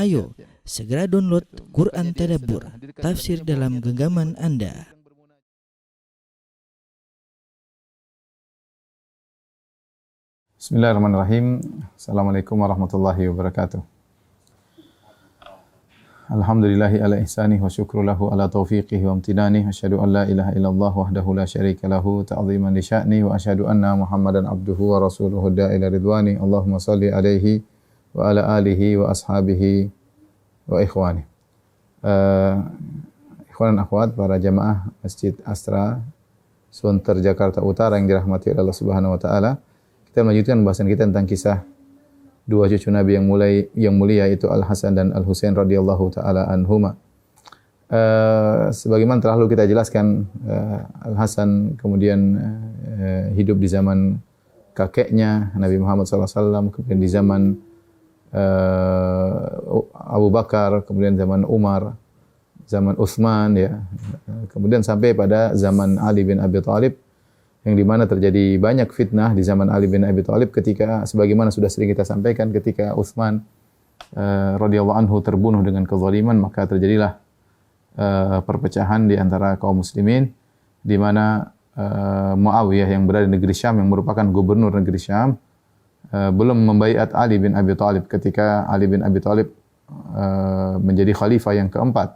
Ayo, segera download Quran Tadabbur, tafsir dalam genggaman Anda. Bismillahirrahmanirrahim. Assalamualaikum warahmatullahi wabarakatuh. Alhamdulillahi ala ihsanih wa syukru lahu ala taufiqihi wa amtinanih. Asyhadu an la ilaha illallah wahdahu la syarika lahu ta'ziman li sya'ni wa asyhadu anna Muhammadan abduhu wa rasuluhu da'ila ridwani. Allahumma salli alaihi wa ala alihi wa ashabihi wa ikhwani. Ikhwan dan akhwat, para jamaah Masjid Astra Sunter Jakarta Utara yang dirahmati oleh Allah Subhanahu wa taala. Kita melanjutkan pembahasan kita tentang kisah dua cucu Nabi yang mulia, yaitu Al-Hasan dan Al-Husain radhiyallahu taala anhuma. Sebagaimana telah lalu kita jelaskan, Al-Hasan kemudian hidup di zaman kakeknya Nabi Muhammad SAW, kemudian di zaman Abu Bakar, kemudian zaman Umar, zaman Utsman, ya. Kemudian sampai pada zaman Ali bin Abi Thalib, yang dimana terjadi banyak fitnah di zaman Ali bin Abi Thalib ketika, sebagaimana sudah sering kita sampaikan, ketika Utsman radhiyallahu anhu terbunuh dengan kezaliman, maka terjadilah perpecahan di antara kaum muslimin, di mana Muawiyah yang berada di negeri Syam, yang merupakan gubernur negeri Syam, belum membaiat Ali bin Abi Thalib ketika Ali bin Abi Thalib menjadi khalifah yang keempat.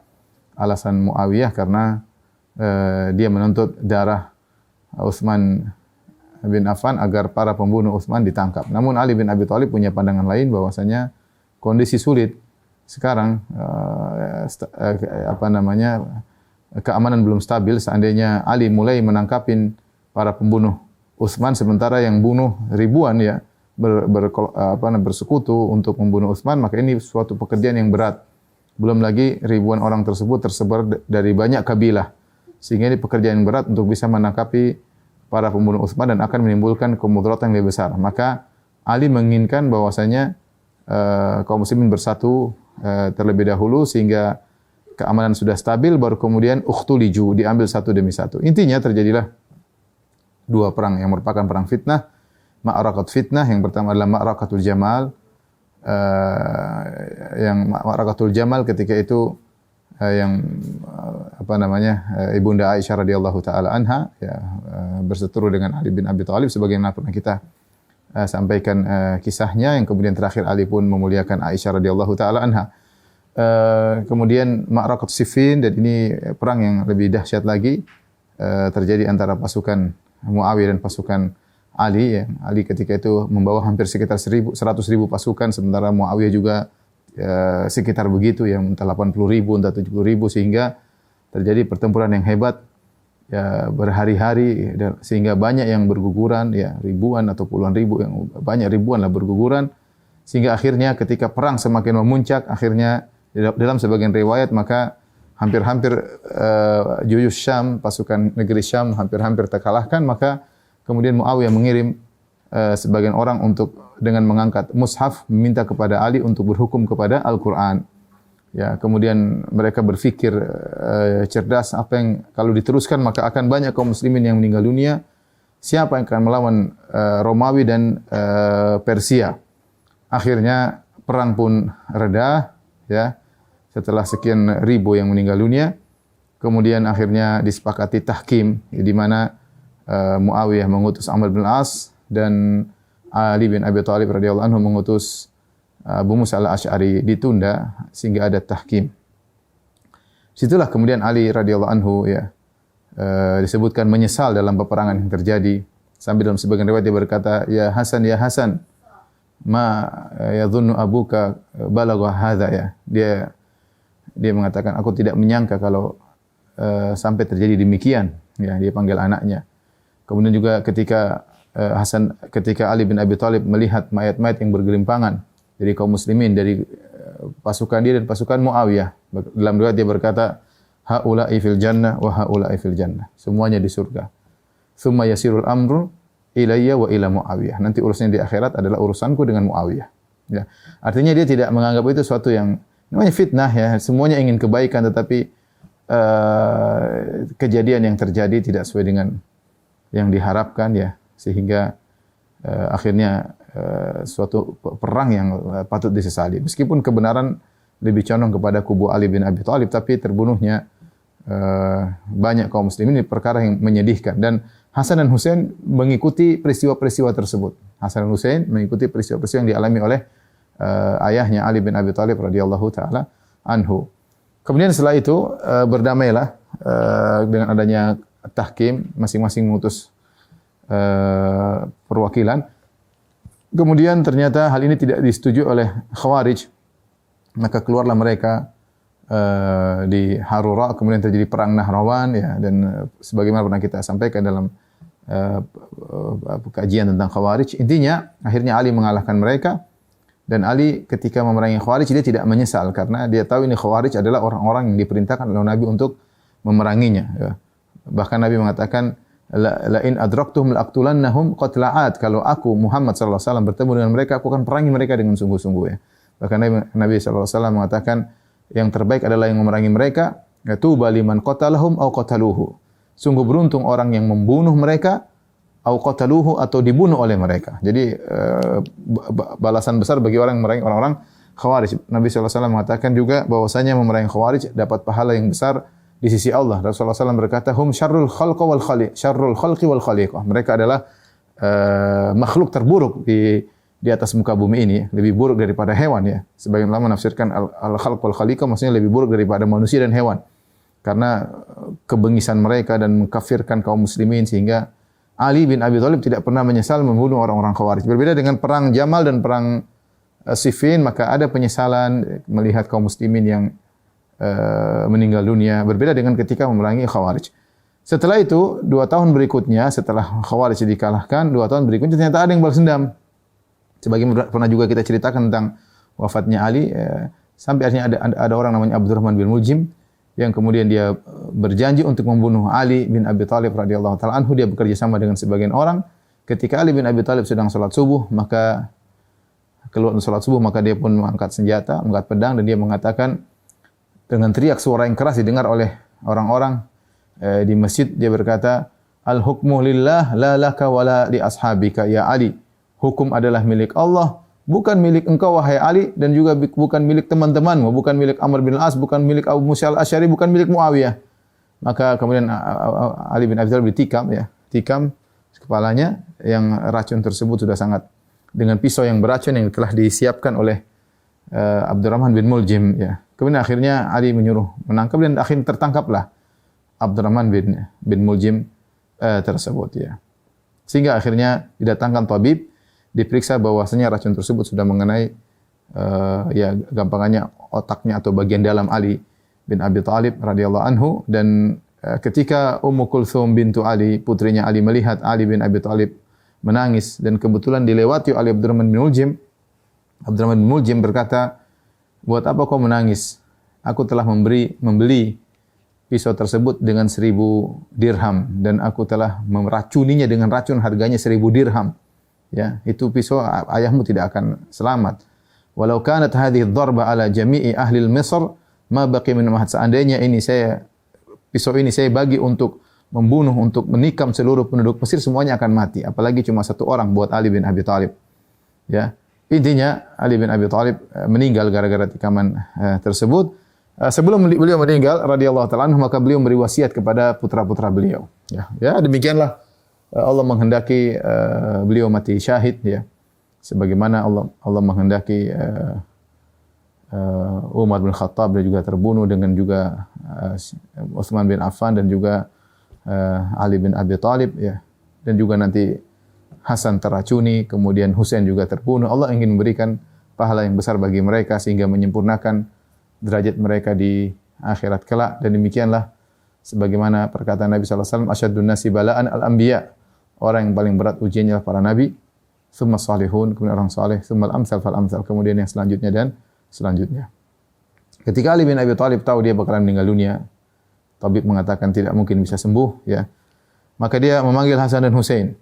Alasan Muawiyah karena dia menuntut darah Utsman bin Affan agar para pembunuh Utsman ditangkap. Namun Ali bin Abi Thalib punya pandangan lain, bahwasanya kondisi sulit sekarang, keamanan belum stabil. Seandainya Ali mulai menangkapin para pembunuh Utsman, sementara yang bunuh ribuan, ya, bersekutu untuk membunuh Utsman, maka ini suatu pekerjaan yang berat. Belum lagi ribuan orang tersebut tersebar dari banyak kabilah, sehingga ini pekerjaan yang berat untuk bisa menangkapi para pembunuh Utsman dan akan menimbulkan kemudaratan yang lebih besar. Maka Ali menginginkan bahwasanya kaum muslimin bersatu terlebih dahulu, sehingga keamanan sudah stabil, baru kemudian ukhtuliju, diambil satu demi satu. Intinya terjadilah dua perang yang merupakan perang fitnah, ma'arakat fitnah. Yang pertama adalah ma'arakatul Jamal, yang ma'arakatul Jamal ketika itu Ibunda Aisyah radhiyallahu taala anha, ya, berseteru dengan Ali bin Abi Thalib, sebagaimana pernah kita sampaikan kisahnya, yang kemudian terakhir Ali pun memuliakan Aisyah radhiyallahu taala anha. Kemudian Ma'rakatus Siffin, dan ini perang yang lebih dahsyat lagi, terjadi antara pasukan Muawiyah dan pasukan Ali, ya. Ali ketika itu membawa hampir sekitar 100.000 pasukan, sementara Muawiyah juga sekitar begitu, yang entah 80.000, entah 70.000, sehingga terjadi pertempuran yang hebat, ya, berhari-hari, sehingga banyak yang berguguran, ya, ribuan atau puluhan ribu, yang banyak ribuan lah berguguran, sehingga akhirnya ketika perang semakin memuncak, akhirnya dalam sebagian riwayat maka hampir-hampir juyush Syam, pasukan negeri Syam hampir-hampir terkalahkan, maka kemudian Muawiyah mengirim sebagian orang untuk dengan mengangkat mushaf meminta kepada Ali untuk berhukum kepada Al-Quran. Ya, kemudian mereka berfikir cerdas, apa yang kalau diteruskan maka akan banyak kaum muslimin yang meninggal dunia. Siapa yang akan melawan Romawi dan Persia? Akhirnya perang pun reda, ya, setelah sekian ribu yang meninggal dunia. Kemudian akhirnya disepakati tahkim, ya, di mana Muawiyah mengutus Amr bin As dan Ali bin Abi Thalib radhiyallahu anhu mengutus Abu Musa al-Asy'ari, ditunda sehingga ada tahkim. Situlah kemudian Ali radhiyallahu anhu, ya, disebutkan menyesal dalam peperangan yang terjadi. Sambil dalam sebagian riwayat dia berkata, ya Hasan, ma yadhunnu abuka balagha hadza, ya. Dia mengatakan, aku tidak menyangka kalau sampai terjadi demikian, ya. Dia panggil anaknya. Kemudian juga ketika Ali bin Abi Thalib melihat mayat-mayat yang bergelimpangan dari kaum muslimin, dari pasukan dia dan pasukan Muawiyah, dalam riwayat dia berkata, haula'i fil jannah wa haula'i fil jannah. Semuanya di surga. Tsumma yasirul amru ilayya wa ila Muawiyah. Nanti urusannya di akhirat adalah urusanku dengan Muawiyah. Ya. Artinya dia tidak menganggap itu suatu yang namanya fitnah, ya. Semuanya ingin kebaikan, tetapi kejadian yang terjadi tidak sesuai dengan yang diharapkan, ya. Sehingga akhirnya suatu perang yang patut disesali. Meskipun kebenaran lebih condong kepada kubu Ali bin Abi Thalib, tapi terbunuhnya banyak kaum muslimin, ini perkara yang menyedihkan. Dan Hasan dan Husain mengikuti peristiwa-peristiwa tersebut. Hasan dan Husain mengikuti peristiwa-peristiwa yang dialami oleh ayahnya Ali bin Abi Thalib radhiyallahu taala anhu. Kemudian setelah itu berdamailah dengan adanya tahkim, masing-masing mengutus perwakilan. Kemudian ternyata hal ini tidak disetujui oleh Khawarij, maka keluarlah mereka di Harura, kemudian terjadi perang Nahrawan, ya, dan sebagaimana pernah kita sampaikan dalam kajian tentang Khawarij. Intinya akhirnya Ali mengalahkan mereka, dan Ali ketika memerangi Khawarij dia tidak menyesal karena dia tahu ini Khawarij adalah orang-orang yang diperintahkan oleh Nabi untuk memeranginya, ya. Bahkan Nabi mengatakan la in adraktuhum laqtulannahum qatla'at, kalau aku Muhammad sallallahu alaihi wasallam bertemu dengan mereka, aku akan perangi mereka dengan sungguh-sungguh, ya. Bahkan Nabi sallallahu alaihi wasallam mengatakan yang terbaik adalah yang memerangi mereka, tuba liman qatalahum au qataluhu. Sungguh beruntung orang yang membunuh mereka au qataluhu, atau dibunuh oleh mereka. Jadi balasan besar bagi orang yang memerangi orang-orang Khawarij. Nabi sallallahu alaihi wasallam mengatakan juga bahwasanya memerangi Khawarij dapat pahala yang besar di sisi Allah. Rasulullah SAW berkata, hum syarrul khalqi wal khaliq, syarrul khalqi wal khaliqah. Mereka adalah makhluk terburuk di atas muka bumi ini, lebih buruk daripada hewan, ya. Sebagian ulama menafsirkan al-khalq wal khaliqah maksudnya lebih buruk daripada manusia dan hewan. Karena kebengisan mereka dan mengkafirkan kaum muslimin, sehingga Ali bin Abi Thalib tidak pernah menyesal membunuh orang-orang Khawarij. Berbeda dengan perang Jamal dan perang Siffin, maka ada penyesalan melihat kaum muslimin yang meninggal dunia, berbeda dengan ketika memerangi Khawarij. Setelah itu, 2 tahun berikutnya, setelah Khawarij dikalahkan, 2 tahun berikutnya ternyata ada yang balas dendam. Sebagaimana pernah juga kita ceritakan tentang wafatnya Ali, sampai akhirnya ada orang namanya Abdurrahman bin Muljim, yang kemudian dia berjanji untuk membunuh Ali bin Abi Thalib radhiyallahu taala anhu. Dia bekerja sama dengan sebagian orang. Ketika Ali bin Abi Thalib sedang salat subuh, maka dia pun mengangkat senjata, mengangkat pedang, dan dia mengatakan dengan teriak suara yang keras didengar oleh orang-orang di masjid, dia berkata, al-hukmu lillah la laka wala li ashabika ya Ali. Hukum adalah milik Allah, bukan milik engkau wahai Ali, dan juga bukan milik teman-temanmu, bukan milik Amr bin Al-As, bukan milik Abu Musa al-Asy'ari, bukan milik Muawiyah. Maka kemudian Ali bin Abi Thalib ditikam, ya, tikam kepalanya, yang racun tersebut sudah sangat, dengan pisau yang beracun yang telah disiapkan oleh Abdurrahman bin Muljim, ya. Kemudian akhirnya Ali menyuruh menangkap, dan akhirnya tertangkaplah Abdurrahman bin Muljim tersebut, ya. Sehingga akhirnya didatangkan tabib, diperiksa bahwasanya racun tersebut sudah mengenai ya gampangannya otaknya atau bagian dalam Ali bin Abi Thalib radhiyallahu anhu. Dan ketika Ummu Kulthum bintu Ali, putrinya Ali, melihat Ali bin Abi Thalib menangis, dan kebetulan dilewati oleh Abdurrahman bin Muljim, Abdurrahman bin Muljim berkata, buat apa kau menangis? Aku telah membeli pisau tersebut dengan 1000 dirham, dan aku telah meracuninya dengan racun harganya 1000 dirham. Ya, itu pisau ayahmu tidak akan selamat. Walau kanat hadhihi ad-darba ala jami'i ahli Misr ma baqi min mahad. Seandainya pisau ini saya bagi untuk membunuh, untuk menikam seluruh penduduk Mesir, semuanya akan mati. Apalagi cuma 1 orang buat Ali bin Abi Thalib. Ya. Intinya Ali bin Abi Thalib meninggal gara-gara tikaman tersebut. Sebelum beliau meninggal radhiyallahu taala anhu, maka beliau memberi wasiat kepada putra-putra beliau. Ya, demikianlah Allah menghendaki beliau mati syahid, ya. Sebagaimana Allah menghendaki Umar bin Khattab dan juga terbunuh, dengan juga Utsman bin Affan dan juga Ali bin Abi Thalib, ya. Dan juga nanti Hasan teracuni, kemudian Husain juga terbunuh. Allah ingin memberikan pahala yang besar bagi mereka sehingga menyempurnakan derajat mereka di akhirat kelak. Dan demikianlah sebagaimana perkataan Nabi sallallahu alaihi wasallam, asyaddun nasi bala'an al-anbiya. Orang yang paling berat ujiannya adalah para nabi, tsumma salihun, kemudian orang saleh, tsumma al-amsal fal amsal, kemudian yang selanjutnya dan selanjutnya. Ketika Ali bin Abi Thalib tahu dia bakalan meninggal dunia, tabib mengatakan tidak mungkin bisa sembuh, ya. Maka dia memanggil Hasan dan Husain.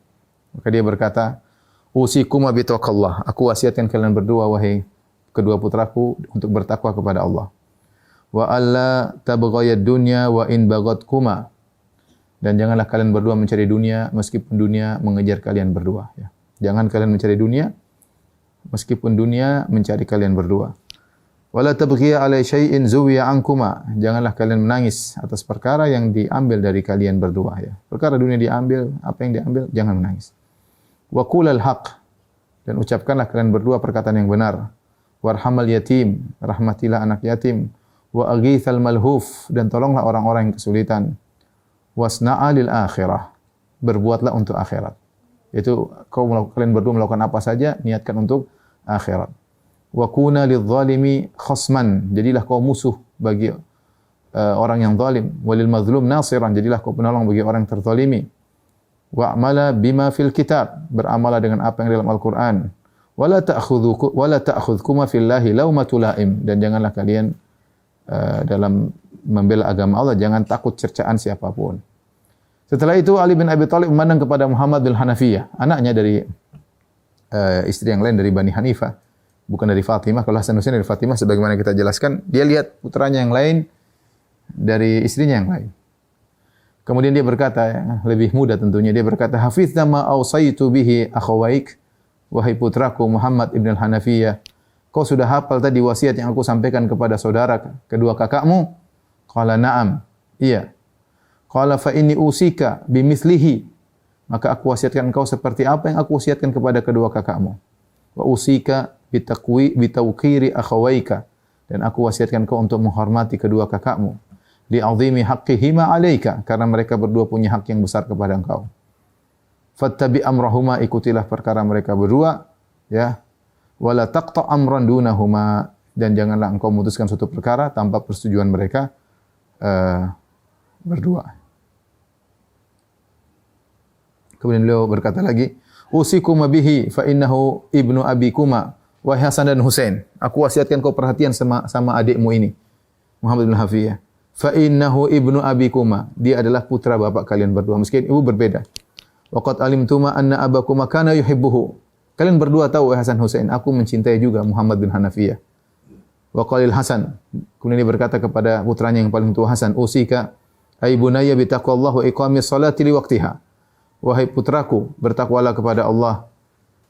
Maka dia berkata, "Usikuma bi taqwallah." Aku wasiatkan kalian berdua wahai kedua putraku untuk bertakwa kepada Allah. Wa alla tabghayad dunya wa in baghatkuma. Dan janganlah kalian berdua mencari dunia meskipun dunia mengejar kalian berdua, ya. Jangan kalian mencari dunia meskipun dunia mencari kalian berdua. Wala tabghiya 'ala syai'in zuwiya ankuma. Janganlah kalian menangis atas perkara yang diambil dari kalian berdua ya. Perkara dunia diambil, apa yang diambil, jangan menangis. Wa qulal haqq, dan ucapkanlah kalian berdua perkataan yang benar. Warhamal yatim, rahmatilah anak yatim. Wa aghithal malhuf, dan tolonglah orang-orang yang kesulitan. Wasna'a lil akhirah, berbuatlah untuk akhirat. Itu kalian berdua melakukan apa saja, niatkan untuk akhirat. Wa kuna lidh-dhalimi khasman, jadilah kau musuh bagi orang yang zalim. Walil mazlum nasiran, jadilah kau penolong bagi orang yang terzalimi. Wa'mala bima fil kitab, beramalah dengan apa yang dalam Al-Qur'an. Wala ta'khudhkuma fillahi laumatu laim, dan janganlah kalian dalam membela agama Allah jangan takut cercaan siapapun. Setelah itu Ali bin Abi Thalib memandang kepada Muhammad bin Hanafiyah, anaknya dari istri yang lain dari Bani Hanifah, bukan dari Fatimah. Kalau Hasan Husain dari Fatimah sebagaimana kita jelaskan, dia lihat putranya yang lain dari istrinya yang lain. Kemudian dia berkata, lebih muda tentunya, dia berkata, "Hafizna ma awsaitu bihi akhawaik." Wahai putraku Muhammad ibn al-Hanafiyah, kau sudah hafal tadi wasiat yang aku sampaikan kepada saudara kedua kakakmu? Qala na'am. Iya. Qala fa inni usika bimithlihi. Maka aku wasiatkan engkau seperti apa yang aku wasiatkan kepada kedua kakakmu. Wa usika bitawqiri akhawaika, dan aku wasiatkan engkau untuk menghormati kedua kakakmu. Li'azimi haqqihima 'alaika, karena mereka berdua punya hak yang besar kepada engkau. Fattabi amrahuma, ikutilah perkara mereka berdua, ya. Wala taqta amran dunahuma, dan janganlah engkau memutuskan suatu perkara tanpa persetujuan mereka berdua. Kemudian beliau berkata lagi, usikuma bihi fa innahu ibnu abikuma. Wahai Hasan dan Husain, aku wasiatkan kau perhatian sama adikmu ini, Muhammad bin Hafiyah. Fa innahu ibnu abikuma, dia adalah putra bapak kalian berdua, meskipun ibu berbeda. Wa qad alimtuma anna abakuma kana yuhibbuhu. Kalian berdua tahu, wahai Hasan Husain, aku mencintai juga Muhammad bin Hanafiyah. Wa qalil Hasan, kemudian dia berkata kepada putranya yang paling tua Hasan, usika ay bunayya bi taqwallah wa iqamis salati li waqtiha. Wahai putraku, bertakwalah kepada Allah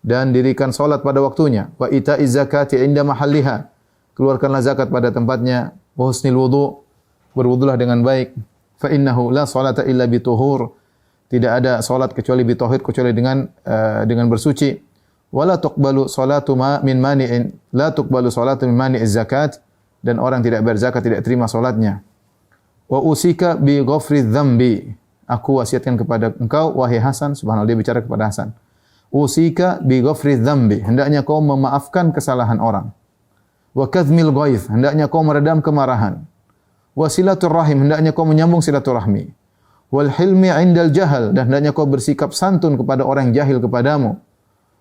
dan dirikan salat pada waktunya. Wa ita'iz zakati 'inda mahalliha. Keluarkanlah zakat pada tempatnya. Wa husnil wudu, berwudulah dengan baik. Fa innahu la salata illa bi tuhur. Tidak ada salat kecuali bi tauhid, kecuali dengan bersuci. Wala tuqbalu salatu min mani'in. La tuqbalu salatu min mani'iz zakat, dan orang tidak berzakat tidak terima salatnya. Wa usika bi ghafri dzambi. Aku wasiatkan kepada engkau, wahai Hasan, subhanallah, dia bicara kepada Hasan. Usika bi ghafri dzambi, hendaknya kau memaafkan kesalahan orang. Wa kadzmil ghaidh, hendaknya kau meredam kemarahan. Wa silatur rahim, hendaknya kau menyambung silaturahmi. Wal hilmi 'indal jahal, dan hendaknya kau bersikap santun kepada orang yang jahil kepadamu.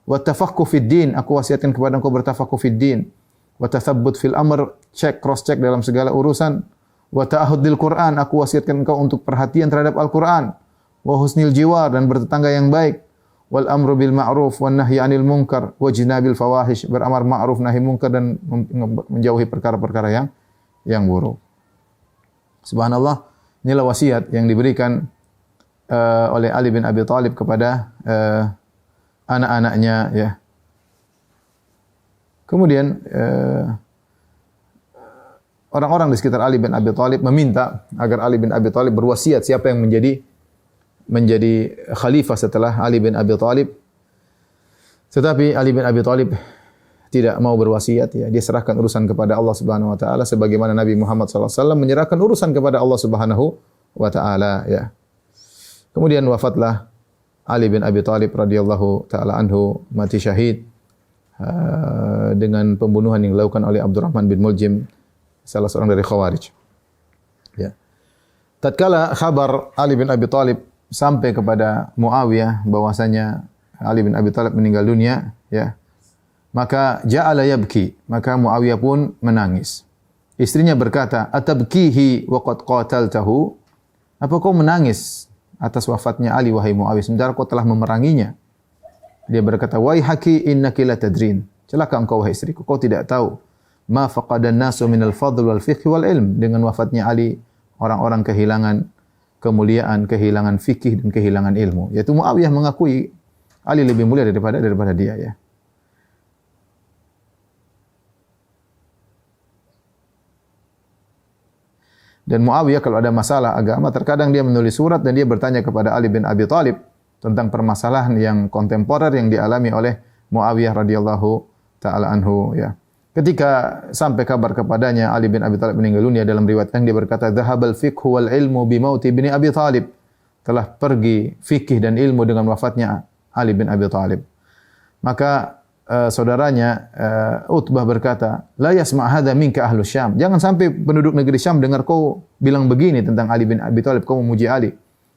Wa tafaqquh fid din, aku wasiatkan kepada engkau bertafaqquh fid din. Wa tathabbut fil amr, cross check dalam segala urusan. Wa ta'ahud bil Qur'an, aku wasiatkan engkau untuk perhatian terhadap Al-Qur'an. Wa husnil jiwar, dan bertetangga yang baik. Wal amru bil ma'ruf wan nahyi 'anil munkar wa jinabil fawahish, beramar ma'ruf nahi munkar dan menjauhi perkara-perkara yang buruk. Subhanallah, inilah wasiat yang diberikan oleh Ali bin Abi Thalib kepada anak-anaknya, ya. Kemudian orang-orang di sekitar Ali bin Abi Thalib meminta agar Ali bin Abi Thalib berwasiat siapa yang menjadi khalifah setelah Ali bin Abi Thalib. Tetapi Ali bin Abi Thalib tidak mau berwasiat, ya. Dia serahkan urusan kepada Allah Subhanahu wa taala sebagaimana Nabi Muhammad sallallahu alaihi wasallam menyerahkan urusan kepada Allah Subhanahu wa taala, ya. Kemudian wafatlah Ali bin Abi Thalib radhiyallahu taala anhu, mati syahid dengan pembunuhan yang dilakukan oleh Abdurrahman bin Muljim, salah seorang dari Khawarij. Ya. Tatkala kabar Ali bin Abi Thalib sampai kepada Muawiyah bahwasanya Ali bin Abi Thalib meninggal dunia, ya. Maka ja'ala yabki, maka Muawiyah pun menangis. Istrinya berkata, "Atabkihi wa qad qataltahu?" Apa kau menangis atas wafatnya Ali, wahai Muawiyah, sementara kau telah memeranginya? Dia berkata, "Waihaki innaki la tadrin." Celaka engkau, wahai istriku, kau tidak tahu ma faqadan nasu minal fadl wal fiqh wal ilm. Dengan wafatnya Ali, orang-orang kehilangan kemuliaan, kehilangan fikih dan kehilangan ilmu. Yaitu Muawiyah mengakui Ali lebih mulia daripada dia, ya. Dan Muawiyah kalau ada masalah agama terkadang dia menulis surat dan dia bertanya kepada Ali bin Abi Thalib tentang permasalahan yang kontemporer yang dialami oleh Muawiyah radhiyallahu taala anhu ya. Ketika sampai kabar kepadanya Ali bin Abi Thalib meninggal dunia, dalam riwayat yang dia berkata, "Dhahabal fiqhu wal ilmu bi mauti bin Abi Thalib." Telah pergi fikih dan ilmu dengan wafatnya Ali bin Abi Thalib. Maka saudaranya Utbah berkata, "La yasma' hadza minka ahlus Syam." Jangan sampai penduduk negeri Syam dengar kau bilang begini tentang Ali bin Abi Thalib, kau memuji Ali.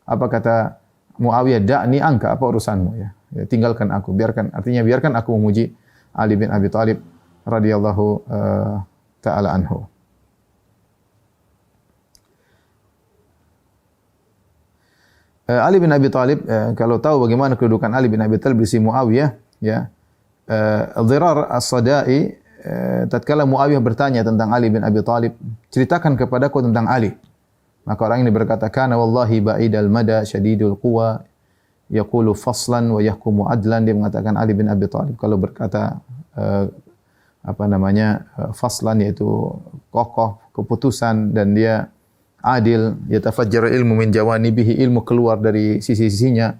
Apa kata Muawiyah, "Da'ni angka, apa urusanmu ya? Tinggalkan aku, biarkan aku memuji Ali bin Abi Thalib radhiyallahu taala anhu." Ali bin Abi Thalib kalau tahu bagaimana kedudukan Ali bin Abi Thalib di sisi Muawiyah ya, Dhirar As-Sadai tatkala Muawiyah bertanya tentang Ali bin Abi Thalib, ceritakan kepadaku tentang Ali. Maka orang ini berkata, "Kana wallahi ba'idal mada syadidul quwa yaqulu faslan wa yahkumu adlan." Dia mengatakan Ali bin Abi Thalib kalau berkata faslan yaitu kokoh keputusan dan dia adil, yatafajjaru ilmu min jawanibihi, ilmu keluar dari sisi-sisinya.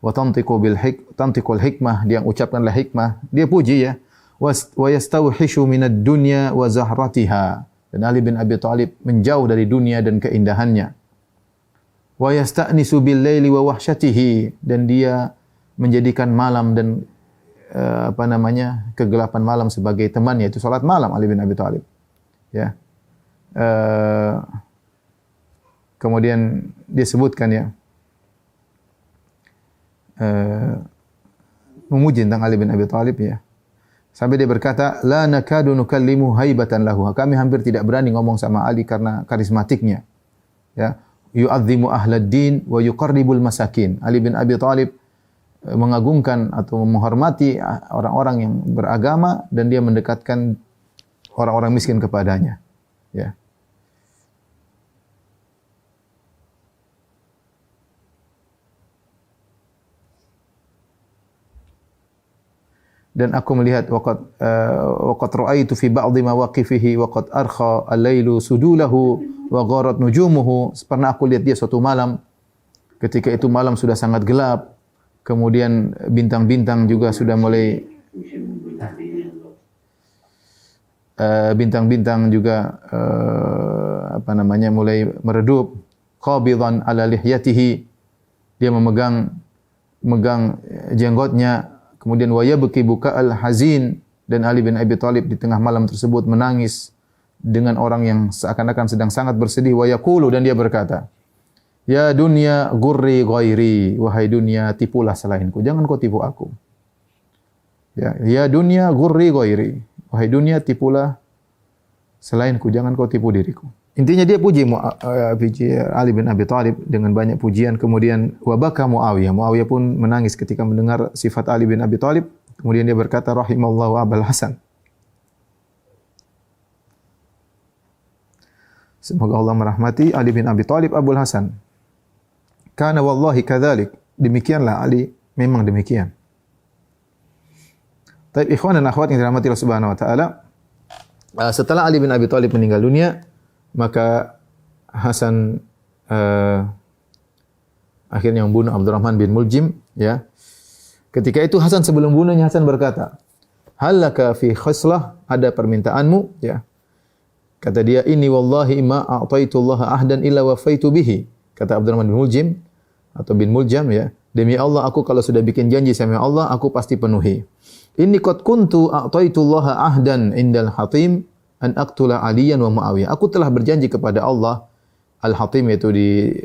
Wa tantiqul hikmah, dia ucapkanlah hikmah. Dia puji ya. Wa yastawhishu minad dunya wa zahratiha. Dan Ali bin Abi Thalib menjauh dari dunia dan keindahannya. Wa yasta'nisu bil laili wa wahsyatihi, dan dia menjadikan malam dan kegelapan malam sebagai teman, yaitu salat malam Ali bin Abi Thalib. Ya. Kemudian dia sebutkan ya memuji tentang Ali bin Abi Thalib ya. Sampai dia berkata, "La nakadu nukallimu haibatan lahu." Kami hampir tidak berani ngomong sama Ali karena karismatiknya. Ya. Yu'azzimu ahlad din wa yuqarribul masakin. Ali bin Abi Thalib mengagungkan atau menghormati orang-orang yang beragama dan dia mendekatkan orang-orang miskin kepadanya. Ya. Dan aku melihat waqad ra'aitu fi ba'dhi mawaqifihi waqad arkha al-lailu sudulahu wa gharat nujumuhu. Pernah aku lihat dia suatu malam, ketika itu malam sudah sangat gelap, kemudian bintang-bintang juga sudah mulai mulai meredup. Qabidan ala lihyatihi, dia memegang jenggotnya. Kemudian wa yabki buka'al hazin, dan Ali bin Abi Thalib di tengah malam tersebut menangis dengan orang yang seakan-akan sedang sangat bersedih. Wa yaqulu, dan dia berkata, "Ya dunya ghurri ghairi." Wahai dunia, tipulah selainku, jangan kau tipu aku. Ya dunya ghurri ghairi. Wahai dunia, tipulah selainku, jangan kau tipu diriku. Intinya dia puji Ali bin Abi Thalib dengan banyak pujian. Kemudian wabaka Muawiyah. Muawiyah pun menangis ketika mendengar sifat Ali bin Abi Thalib. Kemudian dia berkata, "Rahimallahu Abul Hasan." Semoga Allah merahmati Ali bin Abi Thalib Abul Hasan. Kana wallahi kadzalik. Demikianlah Ali, memang demikian. Baik, ikhwan dan akhwat yang dirahmati Allah Subhanahu wa taala. Setelah Ali bin Abi Thalib meninggal dunia, maka Hasan akhirnya membunuh Abdurrahman bin Muljim ya. Ketika itu Hasan sebelum bunuhnya Hasan berkata, "Halaka fi khaslah?" Ada permintaanmu ya. Kata dia, "Inni wallahi ma a'taitullaha ahdan illa wafaitu bihi." Kata Abdurrahman bin Muljim atau bin Muljam ya, "Demi Allah, aku kalau sudah bikin janji sama Allah, aku pasti penuhi. Inni qad kuntu a'taitullaha ahdan indal hatim an aqtula Aliyan wa Muawiyah." Aku telah berjanji kepada Allah, Al-Hatim yaitu di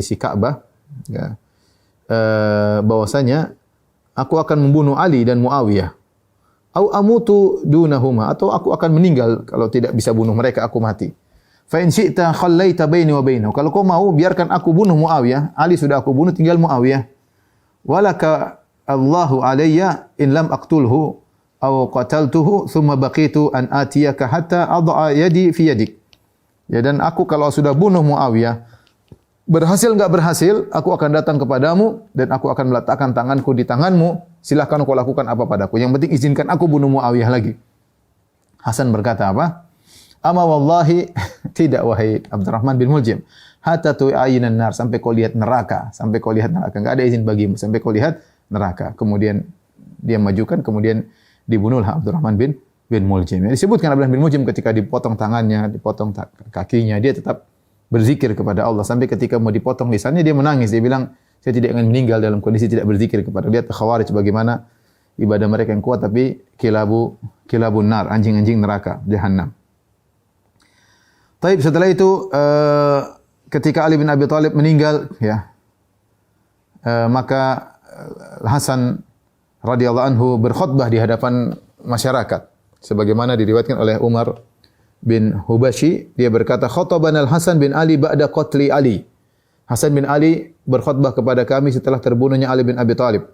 si Ka'bah ya, bahwasanya aku akan membunuh Ali dan Muawiyah. Au amutu dunahuma, atau aku akan meninggal kalau tidak bisa bunuh mereka, aku mati. Fa in syi'ta khallaita baini wa bainahu. Kalau kau mau, biarkan aku bunuh Muawiyah. Ali sudah aku bunuh, tinggal Muawiyah. Walaka Allahu alayya in lam aqtulhu aw qataltuhu thumma baqitu an atiyaka hatta ad'a yadi fi yadik. Ya, dan aku kalau sudah bunuh Muawiyah, berhasil enggak berhasil, aku akan datang kepadamu dan aku akan meletakkan tanganku di tanganmu. Silakan kau lakukan apa padaku. Yang penting izinkan aku bunuh Muawiyah lagi. Hasan berkata apa? Ama wallahi, Tidak wahai Abdurrahman bin Muljim. Hatta tu'ayinan nar, sampai kau lihat neraka, sampai kau lihat neraka. Enggak ada izin bagimu sampai kau lihat neraka. Kemudian dia majukan, kemudian dibunuhlah Abdurrahman bin Muljim. Disebutkan Abdurrahman bin Muljim ketika dipotong tangannya, dipotong kakinya, dia tetap berzikir kepada Allah sampai ketika mau dipotong lisannya dia menangis. Dia bilang, saya tidak ingin meninggal dalam kondisi tidak berzikir kepada Allah. Lihat Khawarij bagaimana ibadah mereka yang kuat tapi kilabun nar, anjing-anjing neraka, jahanam. Taib, setelah itu ketika Ali bin Abi Thalib meninggal, ya, maka Hasan radhiyallahu anhu berkhutbah di hadapan masyarakat sebagaimana diriwayatkan oleh Umar bin Hubashi. Dia berkata, "Khatabana al-Hasan bin Ali ba'da qatli Ali." Hasan bin Ali berkhutbah kepada kami setelah terbunuhnya Ali bin Abi Thalib.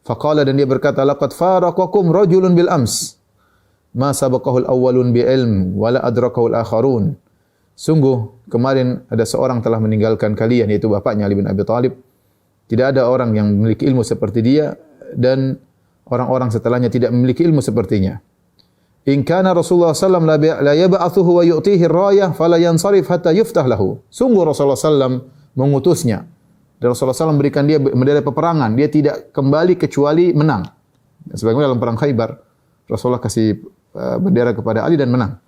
Faqala, dan dia berkata, "Laqad faraqakum rajulun bil ams, ma sabaqahu al-awwalun bi ilm wa la adrakahu al-akharun." Sungguh kemarin ada seorang telah meninggalkan kalian, yaitu bapaknya Ali bin Abi Thalib. Tidak ada orang yang memiliki ilmu seperti dia dan orang-orang setelahnya tidak memiliki ilmu sepertinya. In kana Rasulullah sallallahu alaihi wasallam la yab'athuhu wa yu'tihi ar-rayah fala yansarif hatta yuftah lahu. Sungguh Rasulullah sallallahu mengutusnya. Dan Rasulullah sallallahu memberikan dia bendera peperangan, dia tidak kembali kecuali menang. Sebagaimana dalam perang Khaybar, Rasulullah kasih bendera kepada Ali dan menang.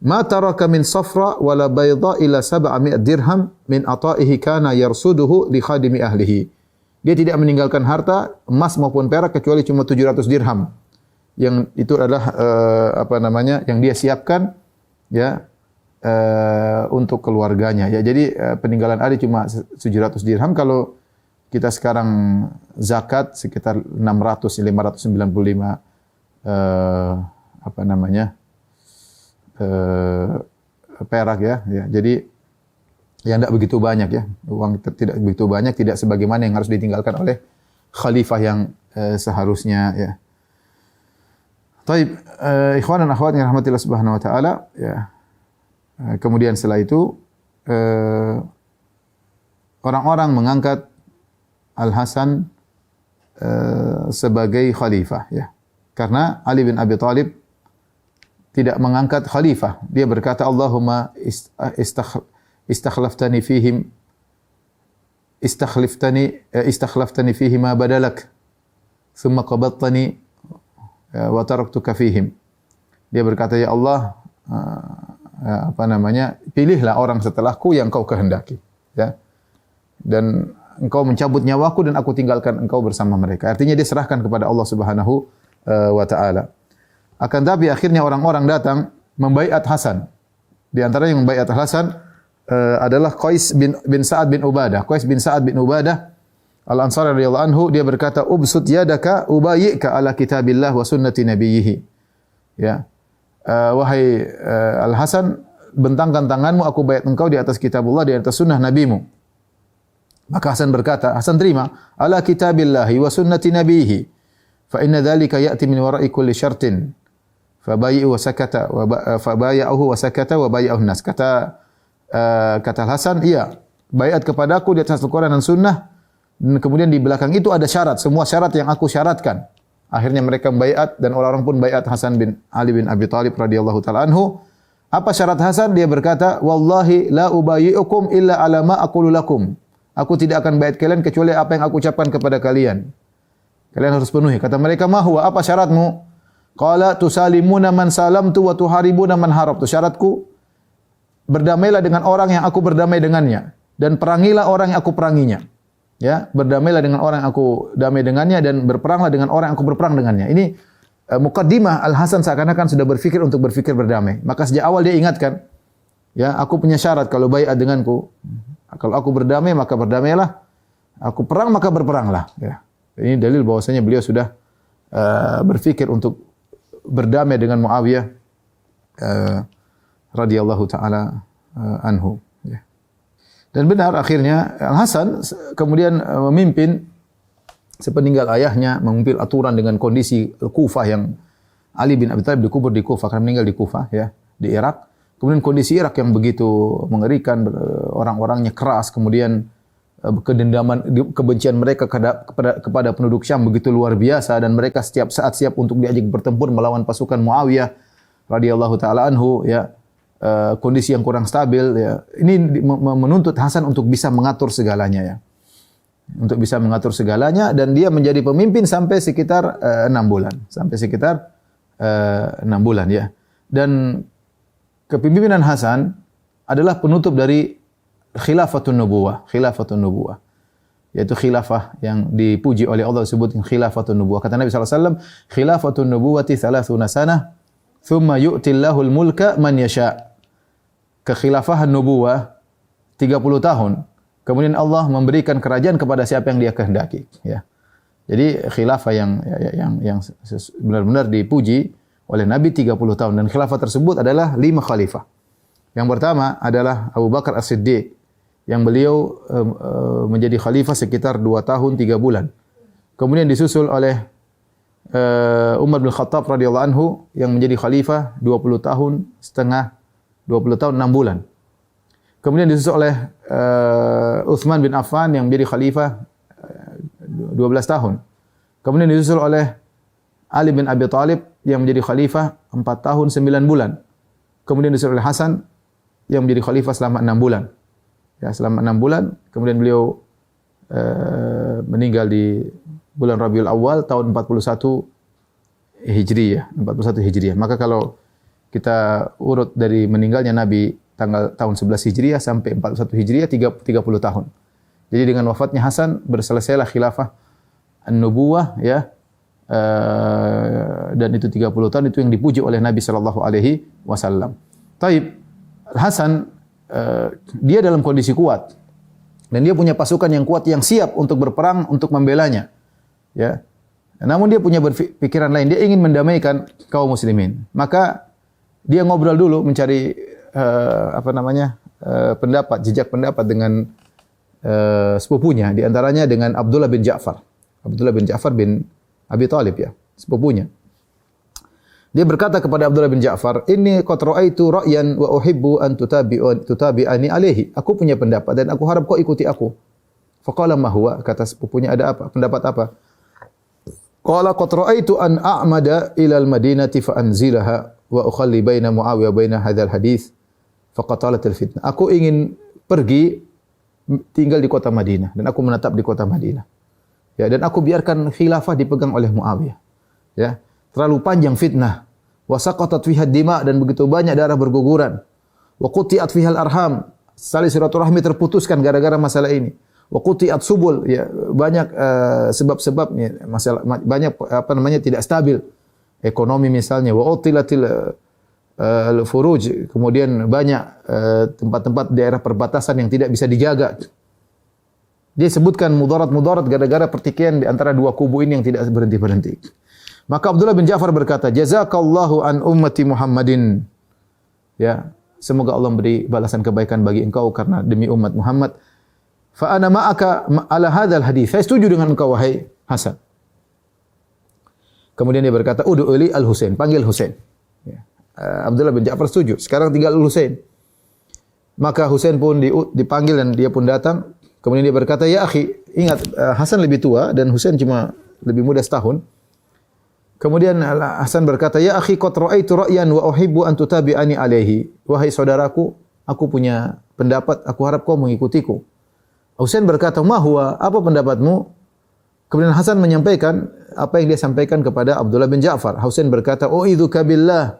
Ma taraka min safra wala bayda ila 700 dirham min ata'ihi kana yarsuduhu li khadimi ahlihi. Dia tidak meninggalkan harta emas maupun perak kecuali cuma 700 dirham. Yang itu adalah yang dia siapkan, ya, untuk keluarganya. Ya, jadi peninggalan Ali cuma 700 dirham. Kalau kita sekarang zakat sekitar 595 perak, ya. Ya, jadi yang tidak begitu banyak, ya. Uang tidak begitu banyak, tidak sebagaimana yang harus ditinggalkan oleh khalifah yang seharusnya, ya. Taib, ikhwan dan akhwat yang rahmatillah subhanahu wa ta'ala, ya. Kemudian setelah itu orang-orang mengangkat Al-Hasan sebagai khalifah, ya. Karena Ali bin Abi Thalib tidak mengangkat khalifah. Dia berkata, Allahumma istakhlaftani fihim ma badalak thumma qabattani wa taraktuka fihim. Dia berkata, ya Allah, pilihlah orang setelahku yang kau kehendaki, ya. Dan engkau mencabut nyawaku dan aku tinggalkan engkau bersama mereka. Artinya dia serahkan kepada Allah Subhanahu wa taala. Akan tapi akhirnya orang-orang datang membaiat Hasan. Di antara yang membaiat Hasan adalah Qais bin Sa'ad bin Ubadah. Qais bin Sa'ad bin Ubadah Al-Ansari radhiyallahu anhu, dia berkata, "Ubsut yadaka ubayyika ala kitabillah wa sunnati nabiyhi." Ya. Wahai Al-Hasan, bentangkan tanganmu, aku baiat engkau di atas kitabullah, di atas sunnah nabimu. Maka Hasan berkata, Hasan terima, ala kitabillahi wa sunnati nabiyhi. Fa inna dzalika ya'ti min wara'i kulli syartin. Fabayyi'u wa sakata wa fabayyahu wa sakata wa bayya'u nas. Kata Hasan, iya, baiat kepadaku di atas Al-Qur'an dan sunnah, dan kemudian di belakang itu ada syarat, semua syarat yang aku syaratkan. Akhirnya mereka baiat dan orang-orang pun baiat Hasan bin Ali bin Abi Thalib radhiyallahu taala anhu. Apa syarat Hasan? Dia berkata, "Wallahi la ubayyi'ukum illa ala ma aqulu lakum." Aku tidak akan baiat kalian kecuali apa yang aku ucapkan kepada kalian. Kalian harus penuhi. Kata mereka, "Ma huwa? Apa syaratmu?" Qala tusalimuna man salamtu wa tuharibuna man harabtu. Syaratku, berdamailah dengan orang yang aku berdamai dengannya dan perangilah orang yang aku peranginya. Ya, berdamailah dengan orang yang aku damai dengannya dan berperanglah dengan orang yang aku berperang dengannya. Ini muqaddimah Al-Hasan seakan-akan sudah berpikir untuk berpikir berdamai. Maka sejak awal dia ingatkan, ya, aku punya syarat kalau baiat denganku. Kalau aku berdamai maka berdamailah. Aku perang maka berperanglah, ya. Ini dalil bahwasanya beliau sudah berpikir untuk berdamai dengan Muawiyah radhiyallahu taala anhu, ya. Dan benar akhirnya Al-Hasan kemudian memimpin sepeninggal ayahnya, memimpin aturan dengan kondisi Kufah yang Ali bin Abi Thalib dikubur di Kufah karena meninggal di Kufah, ya, di Irak. Kemudian kondisi Irak yang begitu mengerikan, orang-orangnya keras, kemudian kedendaman, kebencian mereka kepada penduduk Syam begitu luar biasa, dan mereka setiap saat siap untuk diajak bertempur melawan pasukan Muawiyah radhiyallahu taala anhu, ya. kondisi yang kurang stabil ya. Ini menuntut Hasan untuk bisa mengatur segalanya ya. Untuk bisa mengatur segalanya dan dia menjadi pemimpin sampai sekitar 6 bulan. Sampai sekitar 6 bulan ya. Dan kepemimpinan Hasan adalah penutup dari khilafatun nubuwah, yaitu khilafah yang dipuji oleh Allah disebut khilafatun nubuwah. Kata Nabi SAW, khilafatun nubuwati 30 sanah, thumma yu'tillahul mulka man yasha. Kekhilafahan nubuwah 30 tahun. Kemudian Allah memberikan kerajaan kepada siapa yang dia kehendaki, ya. Jadi khilafah yang benar-benar dipuji oleh Nabi 30 tahun dan khilafah tersebut adalah 5 khalifah. Yang pertama adalah Abu Bakar As-Siddiq yang beliau menjadi khalifah sekitar 2 tahun 3 bulan. Kemudian disusul oleh Umar bin Khattab radhiyallahu anhu yang menjadi khalifah 20 tahun 6 bulan. Kemudian disusul oleh Utsman bin Affan yang menjadi khalifah 12 tahun. Kemudian disusul oleh Ali bin Abi Thalib yang menjadi khalifah 4 tahun 9 bulan. Kemudian disusul oleh Hasan yang menjadi khalifah selama 6 bulan. Ya, selama 6 bulan. Kemudian beliau meninggal di bulan Rabiul Awal tahun 41 Hijriyah. Maka kalau kita urut dari meninggalnya Nabi tahun 11 Hijriah sampai 41 Hijriah 30 tahun. Jadi dengan wafatnya Hasan berselesailah khilafah an-nubuwah ya. Dan itu 30 tahun itu yang dipuji oleh Nabi sallallahu alaihi wasallam. Taib Hasan dia dalam kondisi kuat dan dia punya pasukan yang kuat yang siap untuk berperang untuk membelanya. Ya. Namun dia punya pikiran lain, dia ingin mendamaikan kaum muslimin. Maka dia ngobrol dulu mencari jejak pendapat dengan sepupunya, di antaranya dengan Abdullah bin Ja'far bin Abi Thalib ya, sepupunya. Dia berkata kepada Abdullah bin Ja'far, "Inni qad ra'aitu ra'yan wa uhibbu an tutabi'ani alaihi." Aku punya pendapat dan aku harap kau ikuti aku. Faqala ma huwa? Kata sepupunya, ada apa? Pendapat apa? Qala qad ra'aitu an a'mada ila al-Madinati fa anzilaha wa ukhalli baina Muawiyah baina hadzal hadits faqatalat al-fitnah. Aku ingin pergi tinggal di kota Madinah dan aku menetap di kota Madinah. Ya, dan aku biarkan khilafah dipegang oleh Muawiyah. Ya, terlalu panjang fitnah. Wa saqatat fiha dima dan begitu banyak darah berguguran. Wa quti'at fiha al-arham. Tali silaturahmi terputuskan gara-gara masalah ini. Wa quti'at subul, ya, banyak sebab-sebabnya, masalah banyak tidak stabil. Ekonomi misalnya, wa utilatil al-furuj, kemudian banyak tempat-tempat daerah perbatasan yang tidak bisa dijaga. Dia sebutkan mudarat-mudarat gara-gara pertikaian di antara dua kubu ini yang tidak berhenti-berhenti. Maka Abdullah bin Ja'far berkata, "Jazakallahu an ummati Muhammadin." Ya, semoga Allah beri balasan kebaikan bagi engkau karena demi umat Muhammad. Fa ana ma'aka ala hadzal hadits. Saya setuju dengan engkau wahai Hasan. Kemudian dia berkata, "Ud'uli al-Husain." Panggil Husain. Ya. Abdullah bin Ja'far setuju. Sekarang tinggal Husain. Maka Husain pun dipanggil dan dia pun datang. Kemudian dia berkata, "Ya akhi, ingat Hasan lebih tua dan Husain cuma lebih muda setahun." Kemudian Hasan berkata, "Ya akhi, qad ra'aitu ra'yan wa uhibbu an tutabi'ani alaihi." Wahai saudaraku, aku punya pendapat, aku harap kau mengikutiku. Husain berkata, "Ma huwa? Apa pendapatmu?" Kemudian Hasan menyampaikan apa yang dia sampaikan kepada Abdullah bin Ja'far. Husain berkata, "U'idzuka billah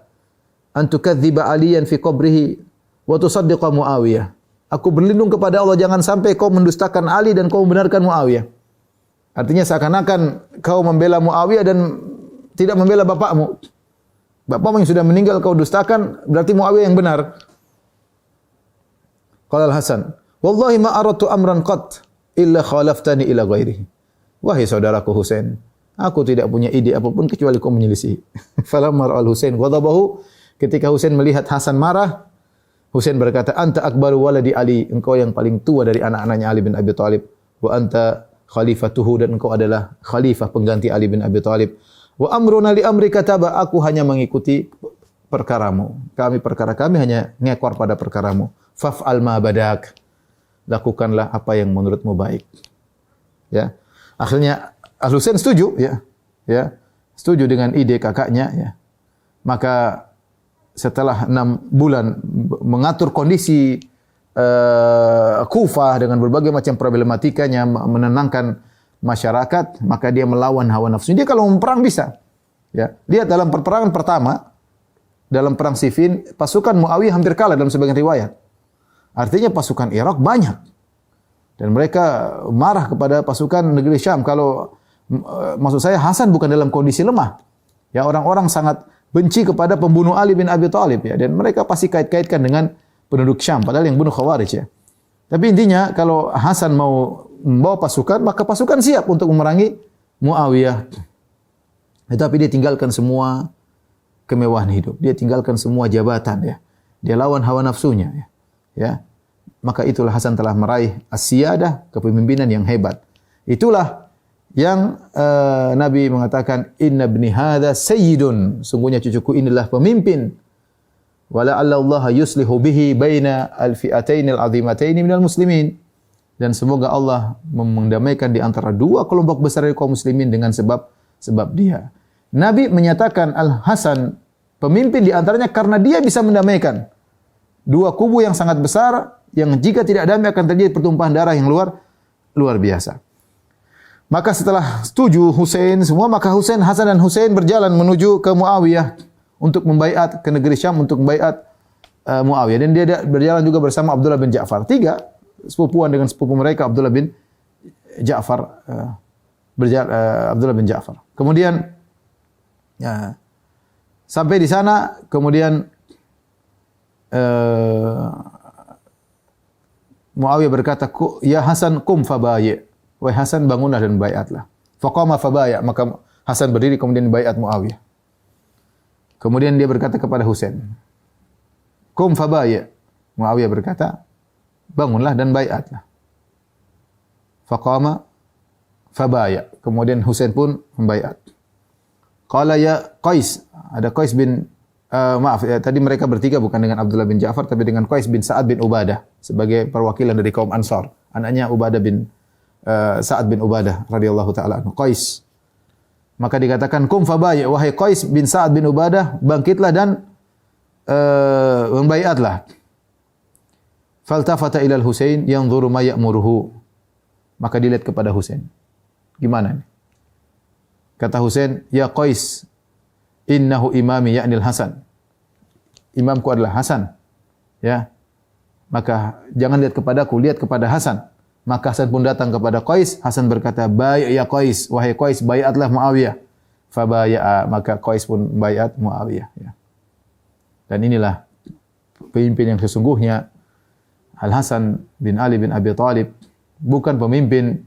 an tukadziba Aliyan fi qabrihi wa tusaddiqa Muawiyah." Aku berlindung kepada Allah jangan sampai kau mendustakan Ali dan kau membenarkan Muawiyah. Artinya seakan-akan kau membela Muawiyah dan tidak membela bapakmu. Bapakmu yang sudah meninggal kau dustakan, berarti Muawiyah yang benar. Qala Al-Hasan, "Wallahi ma aradtu amran qat illa khalaftani ila ghairihi." Wahai saudaraku Husain, aku tidak punya ide apapun kecuali kau menyelisih. Falamma ra'al Husain ghadabahu, ketika Husain melihat Hasan marah, Husain berkata, "Anta akbaru waladi Ali." Engkau yang paling tua dari anak-anaknya Ali bin Abi Thalib. Wa anta khalifatuhu, dan engkau adalah khalifah pengganti Ali bin Abi Thalib. Wa amruna li amrika taba. Aku hanya mengikuti perkaramu. Perkara kami hanya ngekor pada perkaramu. Faf'al ma badak. Lakukanlah apa yang menurutmu baik. Ya. Akhirnya Al-Husain setuju, ya. Ya. Setuju dengan ide kakaknya, ya. Maka setelah 6 bulan mengatur kondisi Kufah dengan berbagai macam problematikanya, menenangkan masyarakat, maka dia melawan hawa nafsu. Dia kalau mau perang bisa. Ya, lihat dalam peperangan pertama, dalam perang Siffin, pasukan Muawiyah hampir kalah dalam sebagian riwayat. Artinya pasukan Irak banyak. Dan mereka marah kepada pasukan negeri Syam. Kalau maksud saya Hasan bukan dalam kondisi lemah. Ya, orang-orang sangat benci kepada pembunuh Ali bin Abi Thalib ya, dan mereka pasti kait-kaitkan dengan penduduk Syam, padahal yang bunuh Khawarij ya. Tapi intinya kalau Hasan mau membawa pasukan, maka pasukan siap untuk memerangi Muawiyah. Tetapi dia tinggalkan semua kemewahan hidup. Dia tinggalkan semua jabatan ya. Dia lawan hawa nafsunya ya. Ya. Maka itulah Hasan telah meraih as-siyadah, kepemimpinan yang hebat. Itulah yang Nabi mengatakan, inna ibni hadza sayyidun. Sungguhnya cucuku inilah pemimpin. Wala Allah yuslihu bihi baina al-fi'atain al-'azimatain minal muslimin. Dan semoga Allah mendamaikan di antara dua kelompok besar dari kaum muslimin dengan sebab dia. Nabi menyatakan Al-Hasan pemimpin di antaranya karena dia bisa mendamaikan dua kubu yang sangat besar yang jika tidak damai akan terjadi pertumpahan darah yang luar biasa. Maka setelah setuju Husain semua, maka Hasan dan Husain berjalan menuju ke Muawiyah untuk membaiat ke negeri Syam, untuk membaiat Muawiyah. Dan dia berjalan juga bersama Abdullah bin Ja'far. 3 sepupuan dengan sepupu mereka, Abdullah bin Ja'far. Abdullah bin Ja'far. Kemudian sampai di sana, kemudian Muawiyah berkata, ya Hasan kum fabayi'. Wahai Hasan, bangunlah dan baiatlah. Faqama fabaya', maka Hasan berdiri kemudian baiat Muawiyah. Kemudian dia berkata kepada Husain, kum fabayi'. Muawiyah berkata, bangunlah dan baiatlah. Faqama fabaya'. Kemudian Husain pun membaiat. Qala ya Qais, ada Qais bin tadi mereka bertiga bukan dengan Abdullah bin Ja'far tapi dengan Qais bin Sa'ad bin Ubadah sebagai perwakilan dari kaum Ansar. Anaknya Ubadah bin Sa'ad bin Ubadah radhiyallahu taala anhu. Qais. Maka dikatakan kum fabai', wahai Qais bin Sa'ad bin Ubadah, bangkitlah dan membaiatlah. Faltafata ila al-Husain yanzuru ma ya'muruhu. Maka dilihat kepada Husain. Gimana nih? Kata Husain, ya Qais, innahu imami ya'nil Hasan. Imamku adalah Hasan. Ya. Maka jangan lihat kepadaku, lihat kepada Hasan. Maka Hasan pun datang kepada Qais. Hasan berkata, "Bai' ya Qais, wahai Qais, baiatlah Muawiyah." Fabaya'a, maka Qais pun baiat Muawiyah, ya. Dan inilah pemimpin yang sesungguhnya. Al-Hasan bin Ali bin Abi Thalib bukan pemimpin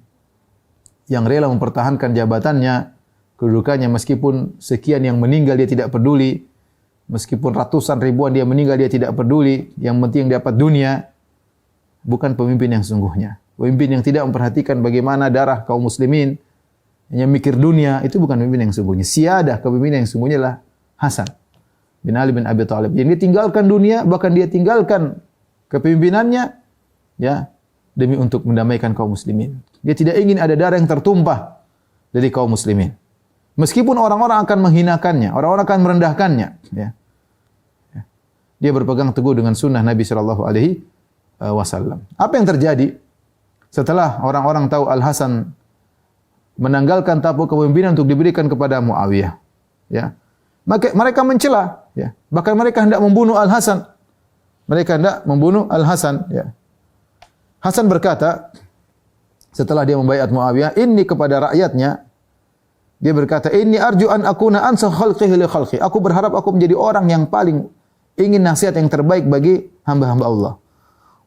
yang rela mempertahankan jabatannya, kedudukannya meskipun sekian yang meninggal dia tidak peduli. Meskipun ratusan ribuan dia meninggal dia tidak peduli, yang penting dapat dunia. Bukan pemimpin yang sungguhnya. Pemimpin yang tidak memperhatikan bagaimana darah kaum muslimin, hanya mikir dunia, itu bukan pemimpin yang sungguhnya. Siadah kepemimpinan yang sungguhnya lah Hasan bin Ali bin Abi Thalib. Yang dia tinggalkan dunia, bahkan dia tinggalkan kepemimpinannya ya demi untuk mendamaikan kaum muslimin. Dia tidak ingin ada darah yang tertumpah dari kaum muslimin. Meskipun orang-orang akan menghinakannya, orang-orang akan merendahkannya, ya. Dia berpegang teguh dengan sunnah Nabi sallallahu alaihi wasallam. Apa yang terjadi setelah orang-orang tahu Al-Hasan menanggalkan tampuk kepemimpinan untuk diberikan kepada Muawiyah, ya. Maka mereka mencela, ya. Bahkan mereka hendak membunuh Al-Hasan. Mereka hendak membunuh Al-Hasan, ya. Hasan berkata setelah dia membaiat Muawiyah, ini kepada rakyatnya. Dia berkata, "Inni arju an akuna ansah khalqihi li khalqi." Aku berharap aku menjadi orang yang paling ingin nasihat yang terbaik bagi hamba-hamba Allah.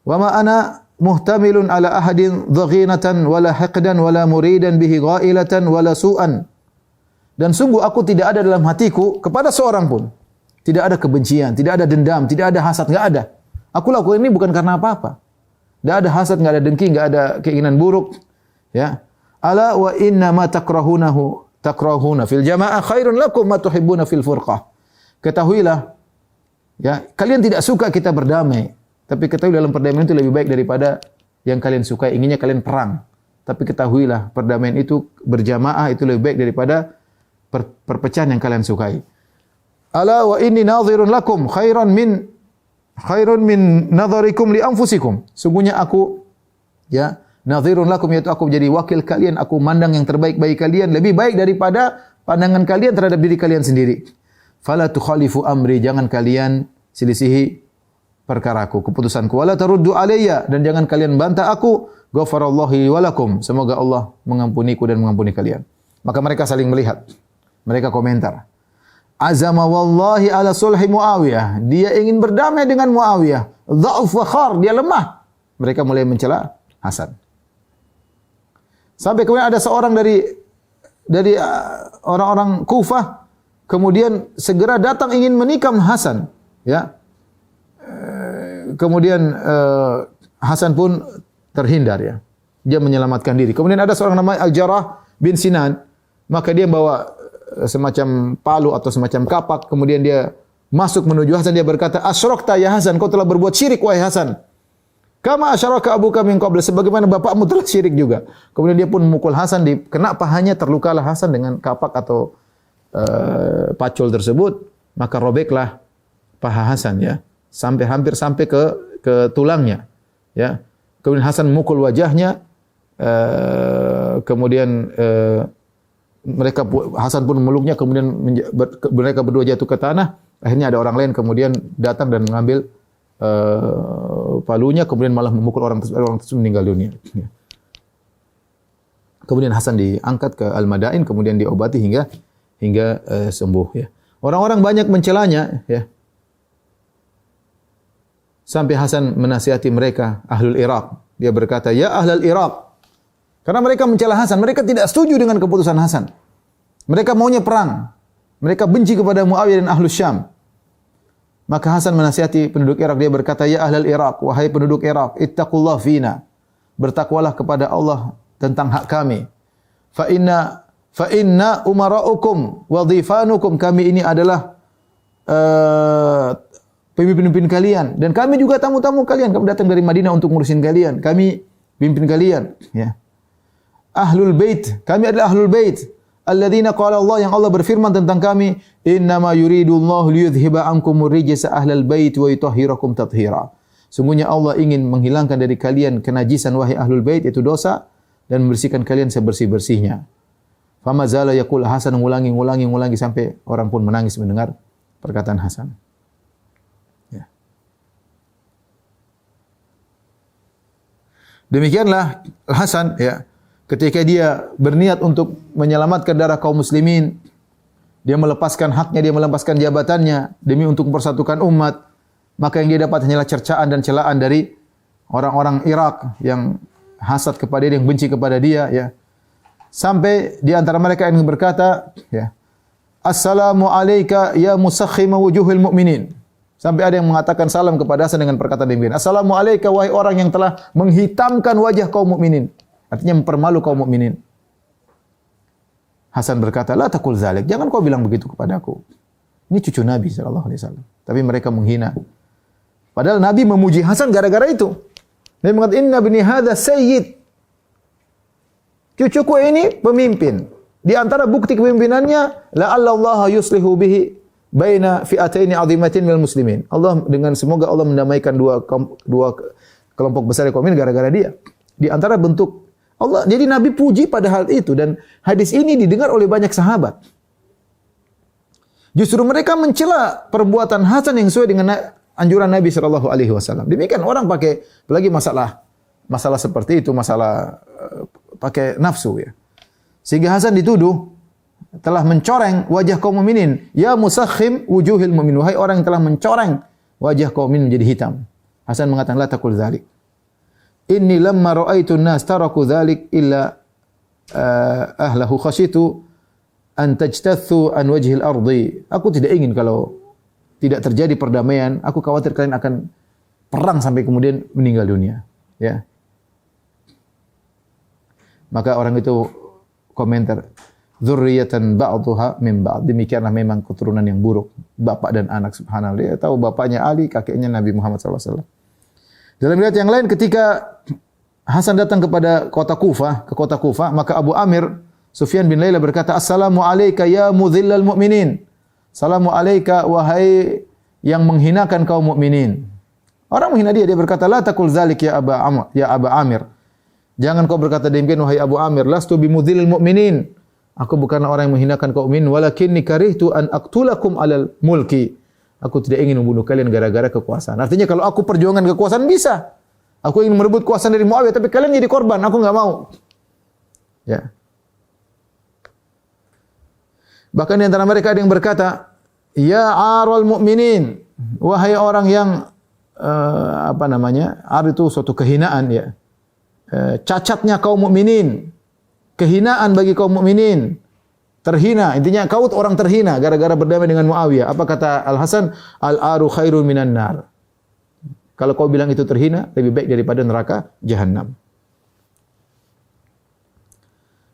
Wa ma ana muhtamilun ala ahadin dhaghinatan wala hiqdan wala muridan bihi ghailatan wala su'an. Dan sungguh aku tidak ada dalam hatiku kepada seorang pun. Tidak ada kebencian, tidak ada dendam, tidak ada hasad, enggak ada. Aku lakukan ini bukan karena apa-apa. Enggak ada hasad, enggak ada dengki, enggak ada keinginan buruk, ya. Ala wa inna ma takrahuna fil jamaah khairun lakum ma tuhibbuna fil furqah. Ketahuilah, ya, kalian tidak suka kita berdamai, tapi ketahui dalam perdamaian itu lebih baik daripada yang kalian sukai. Inginnya kalian perang, tapi ketahuilah perdamaian itu berjamaah itu lebih baik daripada perpecahan yang kalian sukai. Ala wa inni nadhirun lakum khairan min nadharikum li anfusikum. Sungguhnya aku ya nadhirun lakum, yaitu aku menjadi wakil kalian, aku mandang yang terbaik bagi kalian, lebih baik daripada pandangan kalian terhadap diri kalian sendiri. Fala tukhalifu amri, jangan kalian selisihi perkaraku, keputusanku. Wala taruddu alayya, dan jangan kalian bantah aku. Ghafarallahu li wa lakum, semoga Allah mengampuniku dan mengampuni kalian. Maka mereka saling melihat. Mereka komentar. Azama wallahi ala sulhi Muawiyah. Dia ingin berdamai dengan Muawiyah. Dha'uf wa khar, dia lemah. Mereka mulai mencela Hasan. Sampai kemudian ada seorang dari orang-orang Kufah kemudian segera datang ingin menikam Hasan, ya. Kemudian Hasan pun terhindar, ya. Dia menyelamatkan diri. Kemudian ada seorang namanya Al-Jarrah bin Sinan, maka dia bawa semacam palu atau semacam kapak, kemudian dia masuk menuju Hasan, dia berkata, "Asyrakta ya Hasan, kau telah berbuat syirik wahai Hasan. Kama asyraka abuka min qabl, sebagaimana bapakmu telah syirik juga." Kemudian dia pun memukul Hasan, kena pahanya, terlukalah Hasan dengan kapak atau pacul tersebut, maka robeklah paha Hasan, ya, sampai hampir sampai ke tulangnya, ya. Kemudian Hasan memukul wajahnya, kemudian Hasan pun memeluknya, kemudian mereka berdua jatuh ke tanah. Akhirnya ada orang lain kemudian datang dan mengambil palunya, kemudian malah memukul orang tersebut meninggal dunia. Kemudian Hasan diangkat ke Al-Madain, kemudian diobati hingga sembuh, ya. Orang-orang banyak mencelanya, ya. Sampai Hasan menasihati mereka, Ahlul Iraq. Dia berkata, "Ya Ahlul Iraq." Karena mereka mencela Hasan, mereka tidak setuju dengan keputusan Hasan. Mereka maunya perang. Mereka benci kepada Muawiyah dan Ahlus Syam. Maka Hasan menasihati penduduk Irak, dia berkata, "Ya Ahlul Iraq, wahai penduduk Irak, ittaqullah fina. Bertakwalah kepada Allah tentang hak kami. Fa inna umara'ukum wa dhifanukum, kami ini adalah pemimpin-pemimpin kalian, dan kami juga tamu-tamu kalian. Kami datang dari Madinah untuk ngurusin kalian. Kami pimpin kalian, ya. Ahlul Bait, kami adalah Ahlul Bait. Alladzina qala Allah, yang Allah berfirman tentang kami, "Innama yuridullahu liyudhhiba ankumur rijsa ahlal bait wa yutahhirakum tathira." Sungguhnya Allah ingin menghilangkan dari kalian kenajisan wahai Ahlul Bait, itu dosa, dan membersihkan kalian sebersih-bersihnya. Fama zala yaqul, Hasan ngulangi sampai orang pun menangis mendengar perkataan Hasan. Demikianlah Hasan, ya, ketika dia berniat untuk menyelamatkan darah kaum muslimin, dia melepaskan haknya, dia melepaskan jabatannya demi untuk mempersatukan umat, maka yang dia dapat hanyalah cercaan dan celaan dari orang-orang Irak yang hasad kepada dia, yang benci kepada dia, ya. Sampai di antara mereka yang berkata, ya, "Assalamu alayka ya musakhkhima wujuhil mu'minin." Sampai ada yang mengatakan salam kepada Hasan dengan perkataan demikian. "Assalamu alayka, wahai orang yang telah menghitamkan wajah kaum mukminin." Artinya mempermalu kaum mukminin. Hasan berkata, "La taqul dzalik." Jangan kau bilang begitu kepadaku. Ini cucu Nabi sallallahu alaihi wasallam. Tapi mereka menghina. Padahal Nabi memuji Hasan gara-gara itu. Nabi mengatakan, "Inna bni hadza sayyid." Cucuku ini pemimpin. Di antara bukti kepemimpinannya, la'allallaha yuslihu bihi baina fi'ataini 'azimatin minal muslimin. Semoga Allah mendamaikan dua kelompok besar kaum ini gara-gara dia. Di antara bentuk Allah, jadi Nabi puji pada hal itu, dan hadis ini didengar oleh banyak sahabat. Justru mereka mencela perbuatan Hasan yang sesuai dengan anjuran Nabi sallallahu alaihi wasallam. Demikian orang pakai, apalagi masalah seperti itu, masalah pakai nafsu, ya. Sehingga Hasan dituduh telah mencoreng wajah kaum mukminin. Ya musakhim wujuhil mu'min, wahai orang yang telah mencoreng wajah kaum mukminin menjadi hitam. Hasan mengatakan, "La taqul dzalik. Inni lamma ra'aitu an-nas taraku dzalik illa ahlahu khashitu an tajtathu an wajhil ardi." Aku tidak ingin kalau tidak terjadi perdamaian, aku khawatir kalian akan perang sampai kemudian meninggal dunia, ya. Maka orang itu komentar, "Dzurriyyatan ba'dhuha min ba'd." Demikianlah memang keturunan yang buruk, bapak dan anak, subhanallah. Dia tahu bapaknya Ali, kakeknya Nabi Muhammad SAW. Dalam riwayat yang lain, ketika Hasan datang ke kota Kufah, maka Abu Amir Sufyan bin Laila berkata, "Assalamu alayka ya mudhillal mu'minin." Salamu alayka wahai yang menghinakan kaum mukminin. Orang menghina dia berkata, la taqul dzalik ya Aba Amir. Jangan kau berkata demikian wahai Abu Amir, lastu bimudzilil mu'minin. Aku bukanlah orang yang menghinakan kaum mukminin, walakinni karihtu an aqtulakum alal mulki. Aku tidak ingin membunuh kalian gara-gara kekuasaan. Artinya kalau aku perjuangan kekuasaan bisa. Aku ingin merebut kekuasaan dari Muawiyah, tapi kalian jadi korban, aku enggak mau. Ya. Bahkan di antara mereka ada yang berkata, ya aral mu'minin, wahai orang yang ar itu suatu kehinaan ya. Cacatnya kaum mukminin, kehinaan bagi kaum mukminin, terhina. Intinya kau orang terhina gara-gara berdamai dengan Muawiyah. Apa kata Al Hasan? Al-aru khairun minan nar. Kalau kau bilang itu terhina, lebih baik daripada neraka jahanam.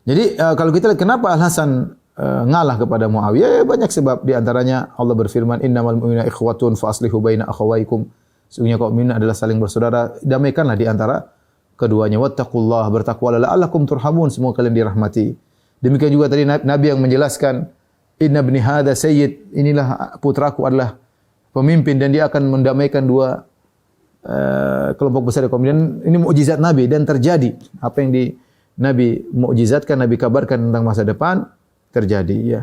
Jadi kalau kita lihat kenapa Al Hasan ngalah kepada Muawiyah, banyak sebab. Di antaranya Allah berfirman, innamal mu'minuna ikhwatun fa aslihu baina akhawaykum. Sesungguhnya kaum mukminin adalah saling bersaudara, damaikanlah di antara keduanya. Wattaqullah, bertakwalah la'allakum turhamun, semoga kalian dirahmati. Demikian juga tadi Nabi yang menjelaskan, inna ibni hadza sayyid, inilah putraku adalah pemimpin dan dia akan mendamaikan dua kelompok besar kaum mukminin. Ini mukjizat Nabi dan terjadi. Apa yang Nabi mukjizatkan, Nabi kabarkan tentang masa depan terjadi ya.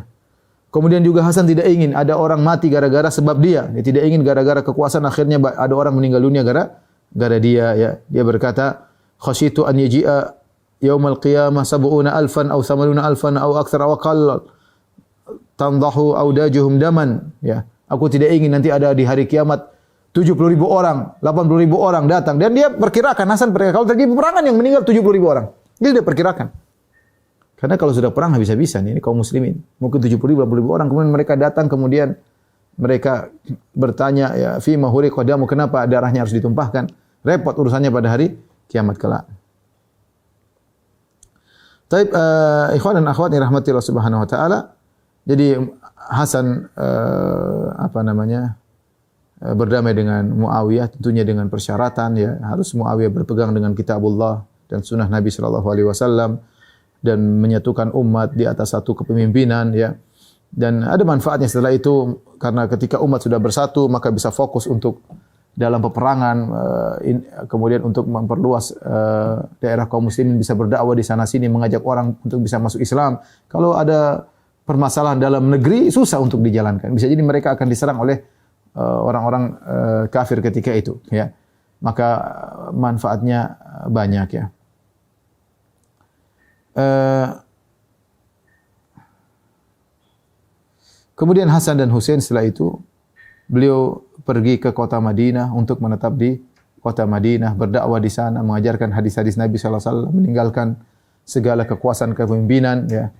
Kemudian juga Hasan tidak ingin ada orang mati gara-gara sebab dia. Dia tidak ingin gara-gara kekuasaan akhirnya ada orang meninggal dunia gara dia ya. Dia berkata, khasyitu an yaji'a yaumal qiyamah sab'una alfan aw thamanuna alfan aw aktsar aw aqall tandahu audajuhum daman ya. Aku tidak ingin nanti ada di hari kiamat 70.000 orang, 80.000 orang datang dan dia perkirakan, Hasan perkirakan kalau terjadi peperangan yang meninggal 70.000 orang. Dia perkirakan. Karena kalau sudah perang habis-habisan ini kaum muslimin. Mungkin 70.000, 80.000 orang kemudian mereka datang kemudian mereka bertanya ya fi ma huriqa damu, kenapa darahnya harus ditumpahkan? Repot urusannya pada hari kiamat kelak. Taib ikhwan dan akhwat yang rahmati Allah Subhanahu wa taala. Jadi Hasan berdamai dengan Muawiyah tentunya dengan persyaratan ya, harus Muawiyah berpegang dengan kitabullah dan sunnah Nabi sallallahu alaihi wasallam dan menyatukan umat di atas satu kepemimpinan ya. Dan ada manfaatnya setelah itu karena ketika umat sudah bersatu maka bisa fokus untuk dalam peperangan, kemudian untuk memperluas daerah kaum muslimin, bisa berdakwah di sana sini, mengajak orang untuk bisa masuk Islam. Kalau ada permasalahan dalam negeri susah untuk dijalankan. Bisa jadi mereka akan diserang oleh orang-orang kafir ketika itu ya. Maka manfaatnya banyak ya. Kemudian Hasan dan Husain setelah itu beliau pergi ke kota Madinah untuk menetap di kota Madinah, berdakwah di sana, mengajarkan hadis-hadis Nabi sallallahu alaihi wasallam, meninggalkan segala kekuasaan kepemimpinan ya.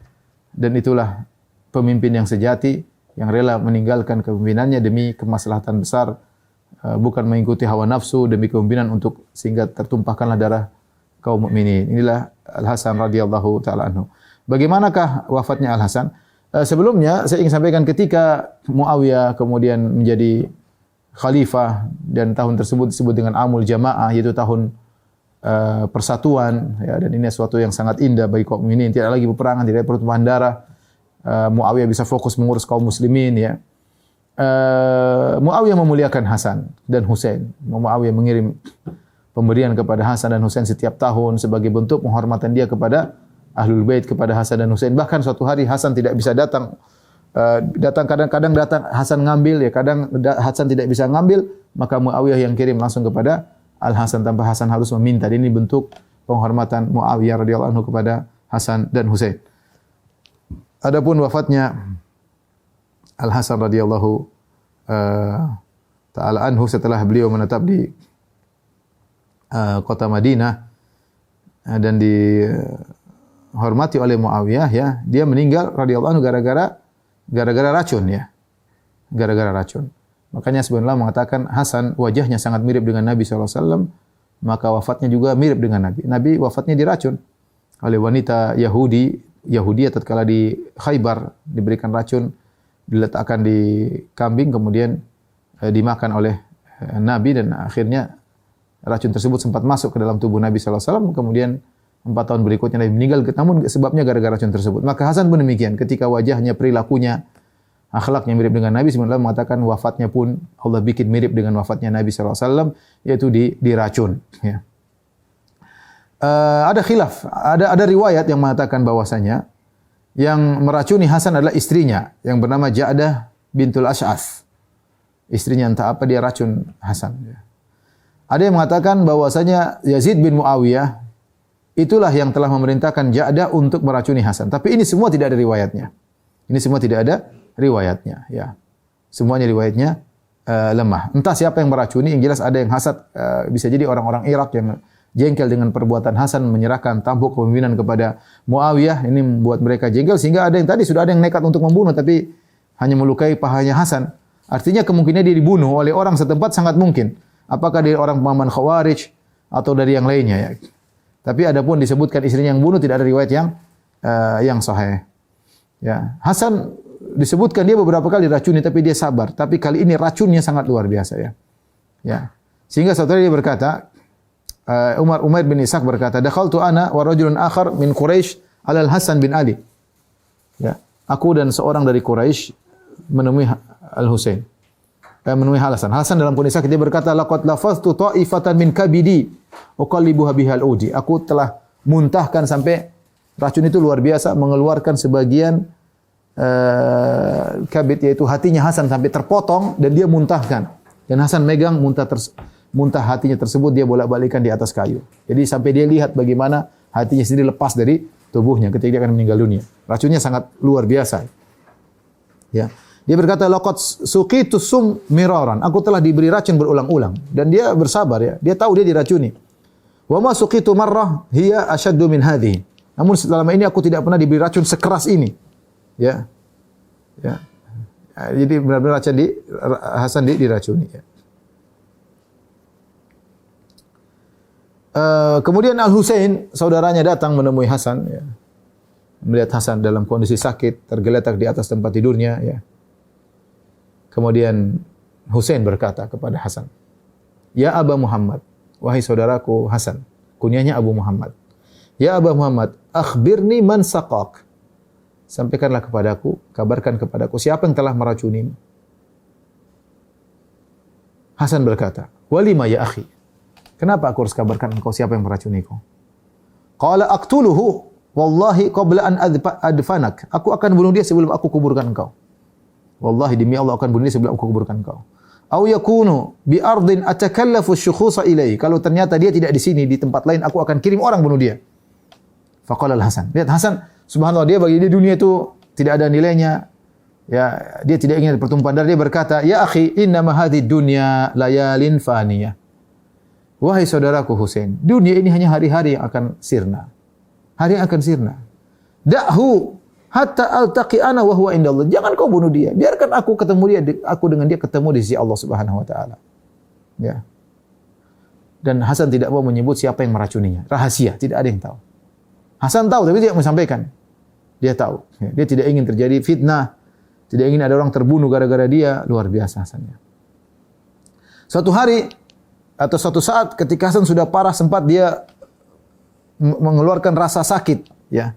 Dan itulah pemimpin yang sejati yang rela meninggalkan kepemimpinannya demi kemaslahatan besar, bukan mengikuti hawa nafsu demi kepemimpinan untuk sehingga tertumpahkanlah darah kaum mukminin. Inilah Al-Hasan radhiyallahu taala anhu. Bagaimanakah wafatnya Al-Hasan? Sebelumnya saya ingin sampaikan ketika Muawiyah kemudian menjadi khalifah dan tahun tersebut disebut dengan Amul Jamaah, yaitu tahun persatuan ya, dan ini sesuatu yang sangat indah bagi kaum mukminin. Tidak lagi peperangan, tidak ada pertumpahan darah. Muawiyah bisa fokus mengurus kaum muslimin ya. Muawiyah memuliakan Hasan dan Husain. Muawiyah mengirim pemberian kepada Hasan dan Husain setiap tahun sebagai bentuk penghormatan dia kepada Ahlul Bait, kepada Hasan dan Husain. Bahkan suatu hari Hasan tidak bisa datang. Kadang-kadang datang Hasan ngambil ya, kadang Hasan tidak bisa ngambil, maka Muawiyah yang kirim langsung kepada Al-Hasan tanpa Hasan harus meminta. Ini bentuk penghormatan Muawiyah radhiyallahu anhu kepada Hasan dan Husain. Adapun wafatnya Al-Hasan radhiyallahu taala anhu setelah beliau menetap di kota Madinah dan dihormati oleh Muawiyah ya, dia meninggal radhiyallahu anhu gara-gara racun ya. Gara-gara racun. Makanya sebenarnya mengatakan Hasan wajahnya sangat mirip dengan Nabi sallallahu alaihi wasallam, maka wafatnya juga mirip dengan Nabi. Nabi wafatnya diracun oleh wanita Yahudi tatkala di Khaybar, diberikan racun, diletakkan di kambing kemudian dimakan oleh Nabi dan akhirnya racun tersebut sempat masuk ke dalam tubuh Nabi sallallahu alaihi wasallam, kemudian 4 tahun berikutnya Nabi meninggal, namun sebabnya gara-gara racun tersebut. Maka Hasan pun demikian, ketika wajahnya, perilakunya akhlaknya mirip dengan Nabi, sebenarnya mengatakan wafatnya pun Allah bikin mirip dengan wafatnya Nabi SAW, yaitu diracun. Ya. Ada khilaf, ada riwayat yang mengatakan bahwasanya yang meracuni Hasan adalah istrinya yang bernama Ja'dah bintul Ash'ath. Istrinya entah apa dia racun Hasan. Ya. Ada yang mengatakan bahwasanya Yazid bin Muawiyah itulah yang telah memerintahkan Ja'dah untuk meracuni Hasan. Tapi ini semua tidak ada riwayatnya. Ini semua tidak ada riwayatnya. Ya. Semuanya riwayatnya lemah. Entah siapa yang meracuni, yang jelas ada yang hasad. Bisa jadi orang-orang Irak yang jengkel dengan perbuatan Hasan menyerahkan tampuk kepemimpinan kepada Muawiyah. Ini membuat mereka jengkel sehingga ada yang tadi sudah ada yang nekat untuk membunuh tapi hanya melukai pahanya Hasan. Artinya kemungkinan dia dibunuh oleh orang setempat sangat mungkin. Apakah dari orang pemahaman Khawarij atau dari yang lainnya ya. Tapi adapun disebutkan istrinya yang bunuh tidak ada riwayat yang sahih. Ya, Hasan disebutkan dia beberapa kali diracuni tapi dia sabar. Tapi kali ini racunnya sangat luar biasa ya. Ya. Sehingga saudara dia berkata, Umair bin Ishaq berkata, "Dakhaltu ana wa rajulun akhar min Quraisy ala Al-Hasan bin Ali." Ya, aku dan seorang dari Quraisy menemui Al-Husain. Menemui Hasan. Hasan dalam kondisi sakit dia berkata, "Laqad lafaztu ta'ifatan min kabidi uqallibuha bihal udi." Aku telah muntahkan sampai racun itu luar biasa mengeluarkan sebagian kabid yaitu hatinya Hasan sampai terpotong dan dia muntahkan. Dan Hasan megang muntah hatinya tersebut dia bolak-balikan di atas kayu. Jadi sampai dia lihat bagaimana hatinya sendiri lepas dari tubuhnya ketika dia akan meninggal dunia. Racunnya sangat luar biasa. Ya. Dia berkata, "Laqad suqitu sum miraran." Aku telah diberi racun berulang-ulang dan dia bersabar ya. Dia tahu dia diracuni. "Wa ma suqitu marrah hiya ashaddu min hadhihi." Namun selama ini aku tidak pernah diberi racun sekeras ini. Ya. Ya. Jadi benar-benar Hasan diracuni ya. Kemudian Al-Husain saudaranya datang menemui Hasan ya. Melihat Hasan dalam kondisi sakit, tergeletak di atas tempat tidurnya ya. Kemudian Husain berkata kepada Hasan, "Ya Aba Muhammad, wahai saudaraku Hasan." Kunyahnya Abu Muhammad. "Ya Aba Muhammad, akhbirni man saqaq." Sampaikanlah kepadaku, kabarkan kepadaku siapa yang telah meracunimu. Hasan berkata, "Walima ya akhi?" Kenapa aku harus kabarkan engkau siapa yang meracuniku? Qala aqtuluhu wallahi qabla an adfanak. Aku akan bunuh dia sebelum aku kuburkan engkau. Wallahi demi Allah akan bunuh dia sebelum aku kuburkan engkau. Au yakunu bi ardin atakallafu syukhusa ilaihi. Kalau ternyata dia tidak di sini, di tempat lain aku akan kirim orang bunuh dia. Faqala al-Hasan. Lihat Hasan, subhanallah dia bagi dia dunia itu tidak ada nilainya. Ya, dia tidak ingin pertumpahan darah. Dia berkata, "Ya akhi, inna ma hadhihi dunya layalin faniyah." Wahai saudaraku Husain, dunia ini hanya hari-hari yang akan sirna. Hari yang akan sirna. Da'hu hatta altaqi ana wa huwa indallah. Jangan kau bunuh dia. Biarkan aku ketemu dia, aku dengan dia ketemu di sisi Allah Subhanahu wa taala. Ya. Dan Hasan tidak mau menyebut siapa yang meracuninya. Rahasia, tidak ada yang tahu. Hasan tahu tapi tidak menyampaikan. Dia tahu. Ya. Dia tidak ingin terjadi fitnah, tidak ingin ada orang terbunuh gara-gara dia. Luar biasa Hasannya. Suatu hari atau suatu saat ketika Hasan sudah parah sempat dia mengeluarkan rasa sakit, ya.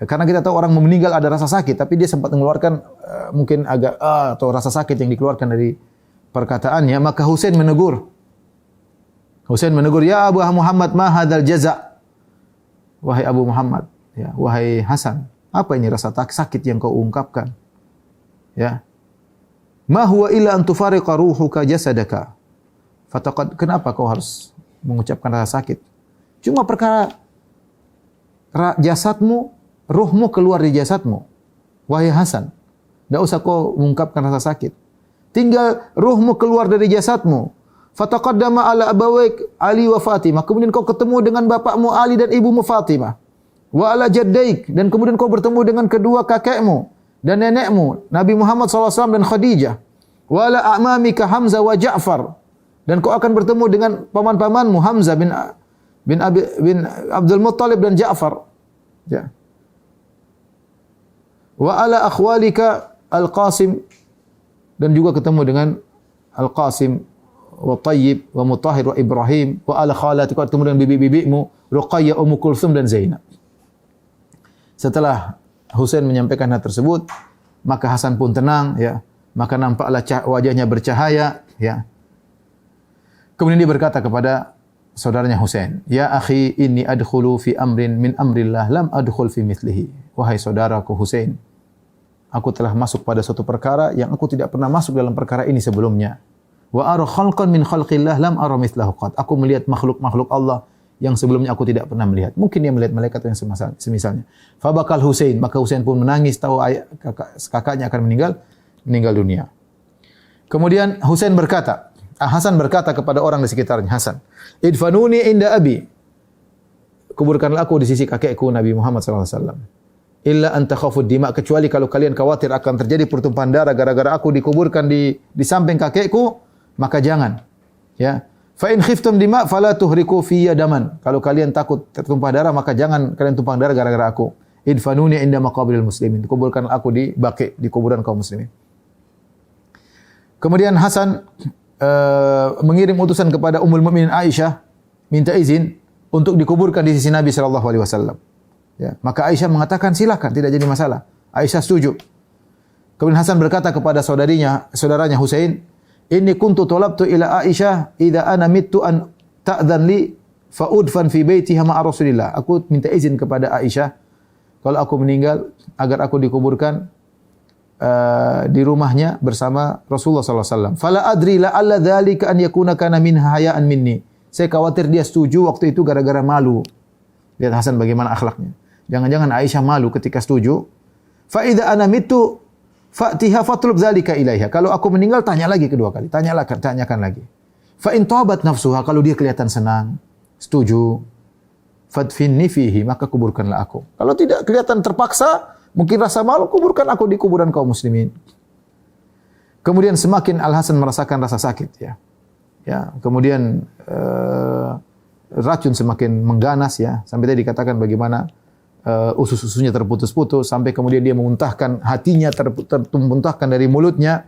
Karena kita tahu orang meninggal ada rasa sakit, tapi dia sempat mengeluarkan mungkin agak atau rasa sakit yang dikeluarkan dari perkataannya, maka Husain menegur. "Ya Abu Muhammad, ma hadzal jaza?" Wahai Abu Muhammad, ya, wahai Hasan, apa ini rasa sakit yang kau ungkapkan? Ya. "Ma huwa illa an tufariqa ruhuka jasadaka." Kenapa kau harus mengucapkan rasa sakit? Cuma perkara jasadmu, ruhmu keluar di jasadmu. Wahai Hasan, tidak usah kau mengungkapkan rasa sakit. Tinggal ruhmu keluar dari jasadmu. Fataqaddama ala abawaik Ali wa Fatimah. Kemudian kau ketemu dengan bapakmu Ali dan ibumu Fatimah. Wa ala jaddaik. Dan kemudian kau bertemu dengan kedua kakekmu dan nenekmu, Nabi Muhammad SAW dan Khadijah. Wa ala a'mamika Hamzah wa Ja'far. Dan kau akan bertemu dengan paman-pamanmu Hamzah bin Abdul Muttalib dan Ja'far. Ya. Wa ala akhwalika Al-Qasim, dan juga ketemu dengan Al-Qasim wa Tayyib wa Mutahhir wa Ibrahim wa ala khalatika, ketemu dengan bibi-bibimu Ruqayyah, Kulthum dan Zainab. Setelah Husain menyampaikan hal tersebut, maka Hasan pun tenang, ya. Maka nampaklah wajahnya bercahaya, ya. Kemudian dia berkata kepada saudaranya Husain, "Ya akhi, inni adkhulu fi amrin min amrillah lam adkhul fi mithlihi." Wahai saudaraku Husain, aku telah masuk pada suatu perkara yang aku tidak pernah masuk dalam perkara ini sebelumnya. Wa ara khalqan min khalqillah lam ara mithlahu qat. Aku melihat makhluk-makhluk Allah yang sebelumnya aku tidak pernah melihat. Mungkin dia melihat malaikat yang semisalnya. Fabakal Husain, maka Husain pun menangis tahu kakaknya akan meninggal dunia. Kemudian Hasan berkata kepada orang di sekitarnya, Hasan, "Idfanuni inda abi." Kuburkanlah aku di sisi kakekku Nabi Muhammad SAW. Illa an takhafud dima, kecuali kalau kalian khawatir akan terjadi pertumpahan darah gara-gara aku dikuburkan di samping kakekku, maka jangan. Ya. Fa in khiftum dima fala tuhriku fiyya daman. Kalau kalian takut tertumpah darah, maka jangan kalian tumpah darah gara-gara aku. Idfanuni inda maqabiril muslimin. Kuburkanlah aku di Baqi, di kuburan kaum muslimin. Kemudian Hasan mengirim utusan kepada Ummul Mukminin Aisyah minta izin untuk dikuburkan di sisi Nabi sallallahu alaihi wasallam. Ya, maka Aisyah mengatakan silakan, tidak jadi masalah. Aisyah setuju. Kemudian Hasan berkata kepada saudaranya Husain, "Inni kuntu talabtu ila Aisyah idza ana mittu an ta'dhan li fa udfan fi baitiha ma'a Rasulillah." Aku minta izin kepada Aisyah kalau aku meninggal agar aku dikuburkan di rumahnya bersama Rasulullah sallallahu alaihi wasallam. Fala adri la alla dzalika an yakuna kana min haya'an minni. Saya khawatir dia setuju waktu itu gara-gara malu. Lihat Hasan bagaimana akhlaknya. Jangan-jangan Aisyah malu ketika setuju. Fa idza ana mittu fa'tiha fatlub dzalika ilaiha. Kalau aku meninggal tanya lagi kedua kali. Tanyakan lagi. Fa in tabat nafsuha, kalau dia kelihatan senang, setuju, fadfinni fihi, maka kuburkanlah aku. Kalau tidak kelihatan terpaksa, mungkin rasa malu, kuburkan aku di kuburan kaum muslimin. Kemudian semakin Al-Hasan merasakan rasa sakit, ya. Ya, kemudian racun semakin mengganas, ya, sampai tadi dikatakan bagaimana usus-ususnya terputus-putus, sampai kemudian dia memuntahkan, hatinya termuntahkan dari mulutnya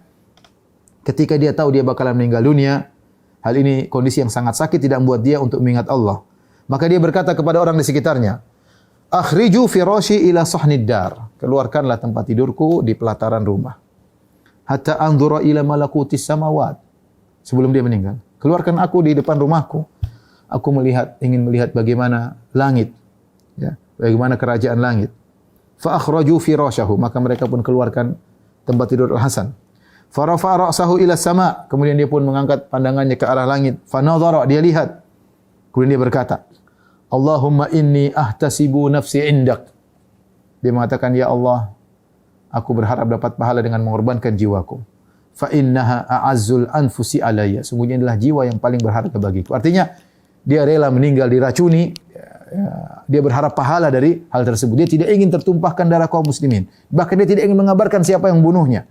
ketika dia tahu dia bakalan meninggal dunia. Hal ini kondisi yang sangat sakit, tidak membuat dia untuk mengingat Allah. Maka dia berkata kepada orang di sekitarnya, "Akhriju firashi ila sahnid dar." Keluarkanlah tempat tidurku di pelataran rumah. Hatta anzura ila malakutis samawat. Sebelum dia meninggal, keluarkan aku di depan rumahku. Aku ingin melihat bagaimana langit, ya, bagaimana kerajaan langit. Fa akhraju firashahu, maka mereka pun keluarkan tempat tidur Al-Hasan. Fa rafa'a ra'sahu ila sama, kemudian dia pun mengangkat pandangannya ke arah langit. Fa nadhara, dia lihat. Kemudian dia berkata, "Allahumma inni ahtasibu nafsi indak." Dia mengatakan, "Ya Allah, aku berharap dapat pahala dengan mengorbankan jiwaku. Fa innaha a'azzul anfusi alayya." Sungguhnya adalah jiwa yang paling berharga bagiku. Artinya, dia rela meninggal diracuni, dia berharap pahala dari hal tersebut. Dia tidak ingin tertumpahkan darah kaum muslimin. Bahkan dia tidak ingin mengabarkan siapa yang membunuhnya.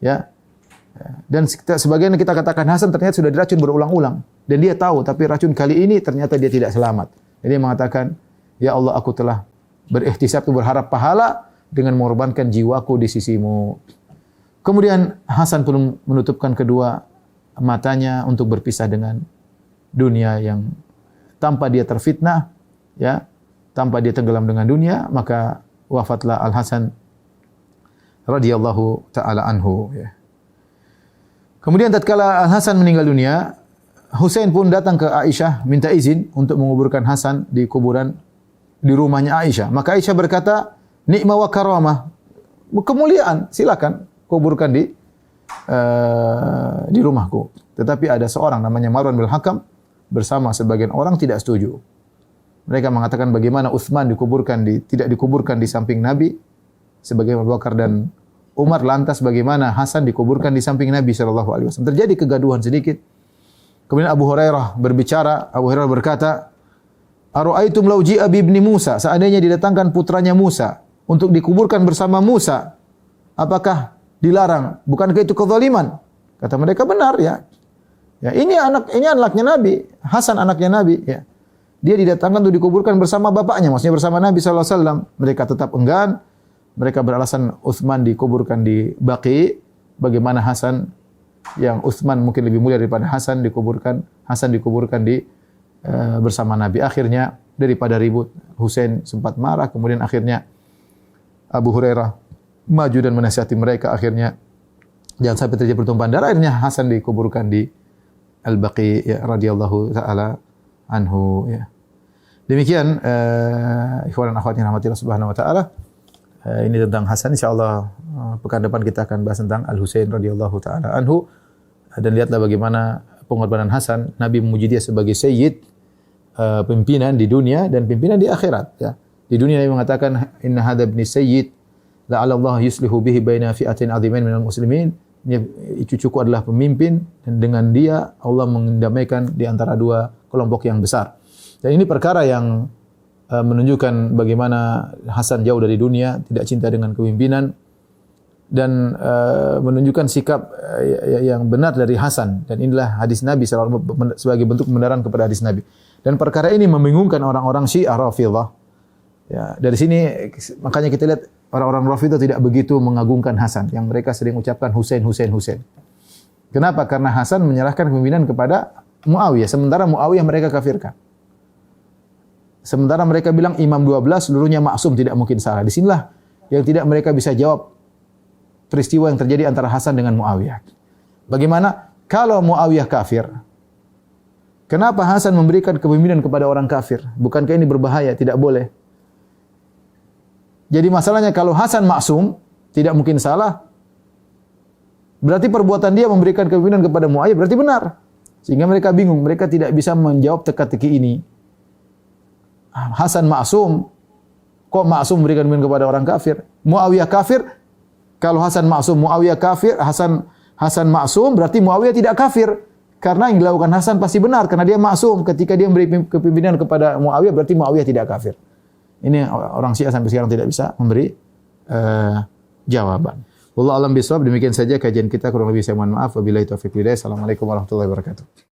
Ya. Dan sebagian kita katakan Hasan ternyata sudah diracun berulang-ulang. Dan dia tahu, tapi racun kali ini ternyata dia tidak selamat. Jadi dia mengatakan, "Ya Allah, aku telah berikhtisab, berharap pahala dengan mengorbankan jiwaku di sisimu." Kemudian Hasan pun menutupkan kedua matanya untuk berpisah dengan dunia yang tanpa dia terfitnah, ya, tanpa dia tenggelam dengan dunia, maka wafatlah Al-Hasan radhiyallahu taala anhu, ya. Kemudian tatkala Al-Hasan meninggal dunia, Husain pun datang ke Aisyah minta izin untuk menguburkan Hasan di kuburan di rumahnya Aisyah. Maka Aisyah berkata, "Ni'ma wa karamah." Kemuliaan, silakan kuburkan di rumahku. Tetapi ada seorang namanya Marwan bin Hakam bersama sebagian orang tidak setuju. Mereka mengatakan bagaimana Utsman tidak dikuburkan di samping Nabi sebagai Abu Bakar dan Umar, lantas bagaimana Hasan dikuburkan di samping Nabi sallallahu alaihi wasallam. Terjadi kegaduhan sedikit. Kemudian Abu Hurairah berbicara, Abu Hurairah berkata, "Ara'aitum law ji'a bi ibni Musa?" Seandainya didatangkan putranya Musa untuk dikuburkan bersama Musa, apakah dilarang? Bukankah itu kezaliman? Kata mereka, benar, ya. Ya, ini anaknya Nabi, Hasan anaknya Nabi, ya. Dia didatangkan untuk dikuburkan bersama bapaknya, maksudnya bersama Nabi sallallahu alaihi wasallam. Mereka tetap enggan. Mereka beralasan Utsman dikuburkan di Baqi, bagaimana Hasan yang Utsman mungkin lebih mulia daripada Hasan dikuburkan di bersama Nabi. Akhirnya daripada ribut, Husain sempat marah, kemudian akhirnya Abu Hurairah maju dan menasihati mereka. Akhirnya jangan sampai terjadi pertumpahan darah. Akhirnya Hasan dikuburkan di Al-Baqi ya, radhiyallahu taala anhu ya. Demikian ikhwan dan akhwat yang rahmatillah subhanahu wa taala. Ini tentang Hasan. Insyaallah pekan depan kita akan bahas tentang Al-Husain radhiyallahu taala anhu. Dan lihatlah bagaimana pengorbanan Hasan. Nabi memuji dia sebagai sayyid, pimpinan di dunia dan pimpinan di akhirat ya. Di dunia Nabi mengatakan inna hadza ibni sayyid la'alla Allah yuslihu bihi baina fi'atin 'azimain minal muslimin. Cucuku adalah pemimpin dan dengan dia Allah mendamaikan di antara dua kelompok yang besar. Dan ini perkara yang menunjukkan bagaimana Hasan jauh dari dunia, tidak cinta dengan kepemimpinan dan menunjukkan sikap yang benar dari Hasan. Dan inilah hadis Nabi sebagai bentuk pembenaran kepada hadis Nabi. Dan perkara ini membingungkan orang-orang Syiah Rafidhah. Ya, dari sini makanya kita lihat orang-orang Rafidhah tidak begitu mengagungkan Hasan, yang mereka sering ucapkan Husain, Husain, Husain. Kenapa? Karena Hasan menyerahkan kepemimpinan kepada Muawiyah, sementara Muawiyah mereka kafirkan. Sementara mereka bilang imam 12 seluruhnya maksum, tidak mungkin salah. Di sinilah yang tidak mereka bisa jawab peristiwa yang terjadi antara Hasan dengan Muawiyah. Bagaimana kalau Muawiyah kafir? Kenapa Hasan memberikan kepemimpinan kepada orang kafir? Bukankah ini berbahaya? Tidak boleh. Jadi masalahnya kalau Hasan maksum, tidak mungkin salah. Berarti perbuatan dia memberikan kepemimpinan kepada Muawiyah berarti benar. Sehingga mereka bingung, mereka tidak bisa menjawab teka-teki ini. Hasan maksum, kok maksum memberikan kepemimpinan kepada orang kafir? Muawiyah kafir, kalau Hasan maksum, Muawiyah kafir, Hasan maksum berarti Muawiyah tidak kafir. Karena yang dilakukan Hasan pasti benar, karena dia maksum. Ketika dia memberi kepemimpinan kepada Muawiyah berarti Muawiyah tidak kafir. Ini orang Syiah sampai sekarang tidak bisa memberi jawaban. Wallahu a'lam bishawab. Demikian saja kajian kita, kurang lebih saya mohon maaf. Wabillahi taufiq wal hidayah. Assalamualaikum warahmatullahi wabarakatuh.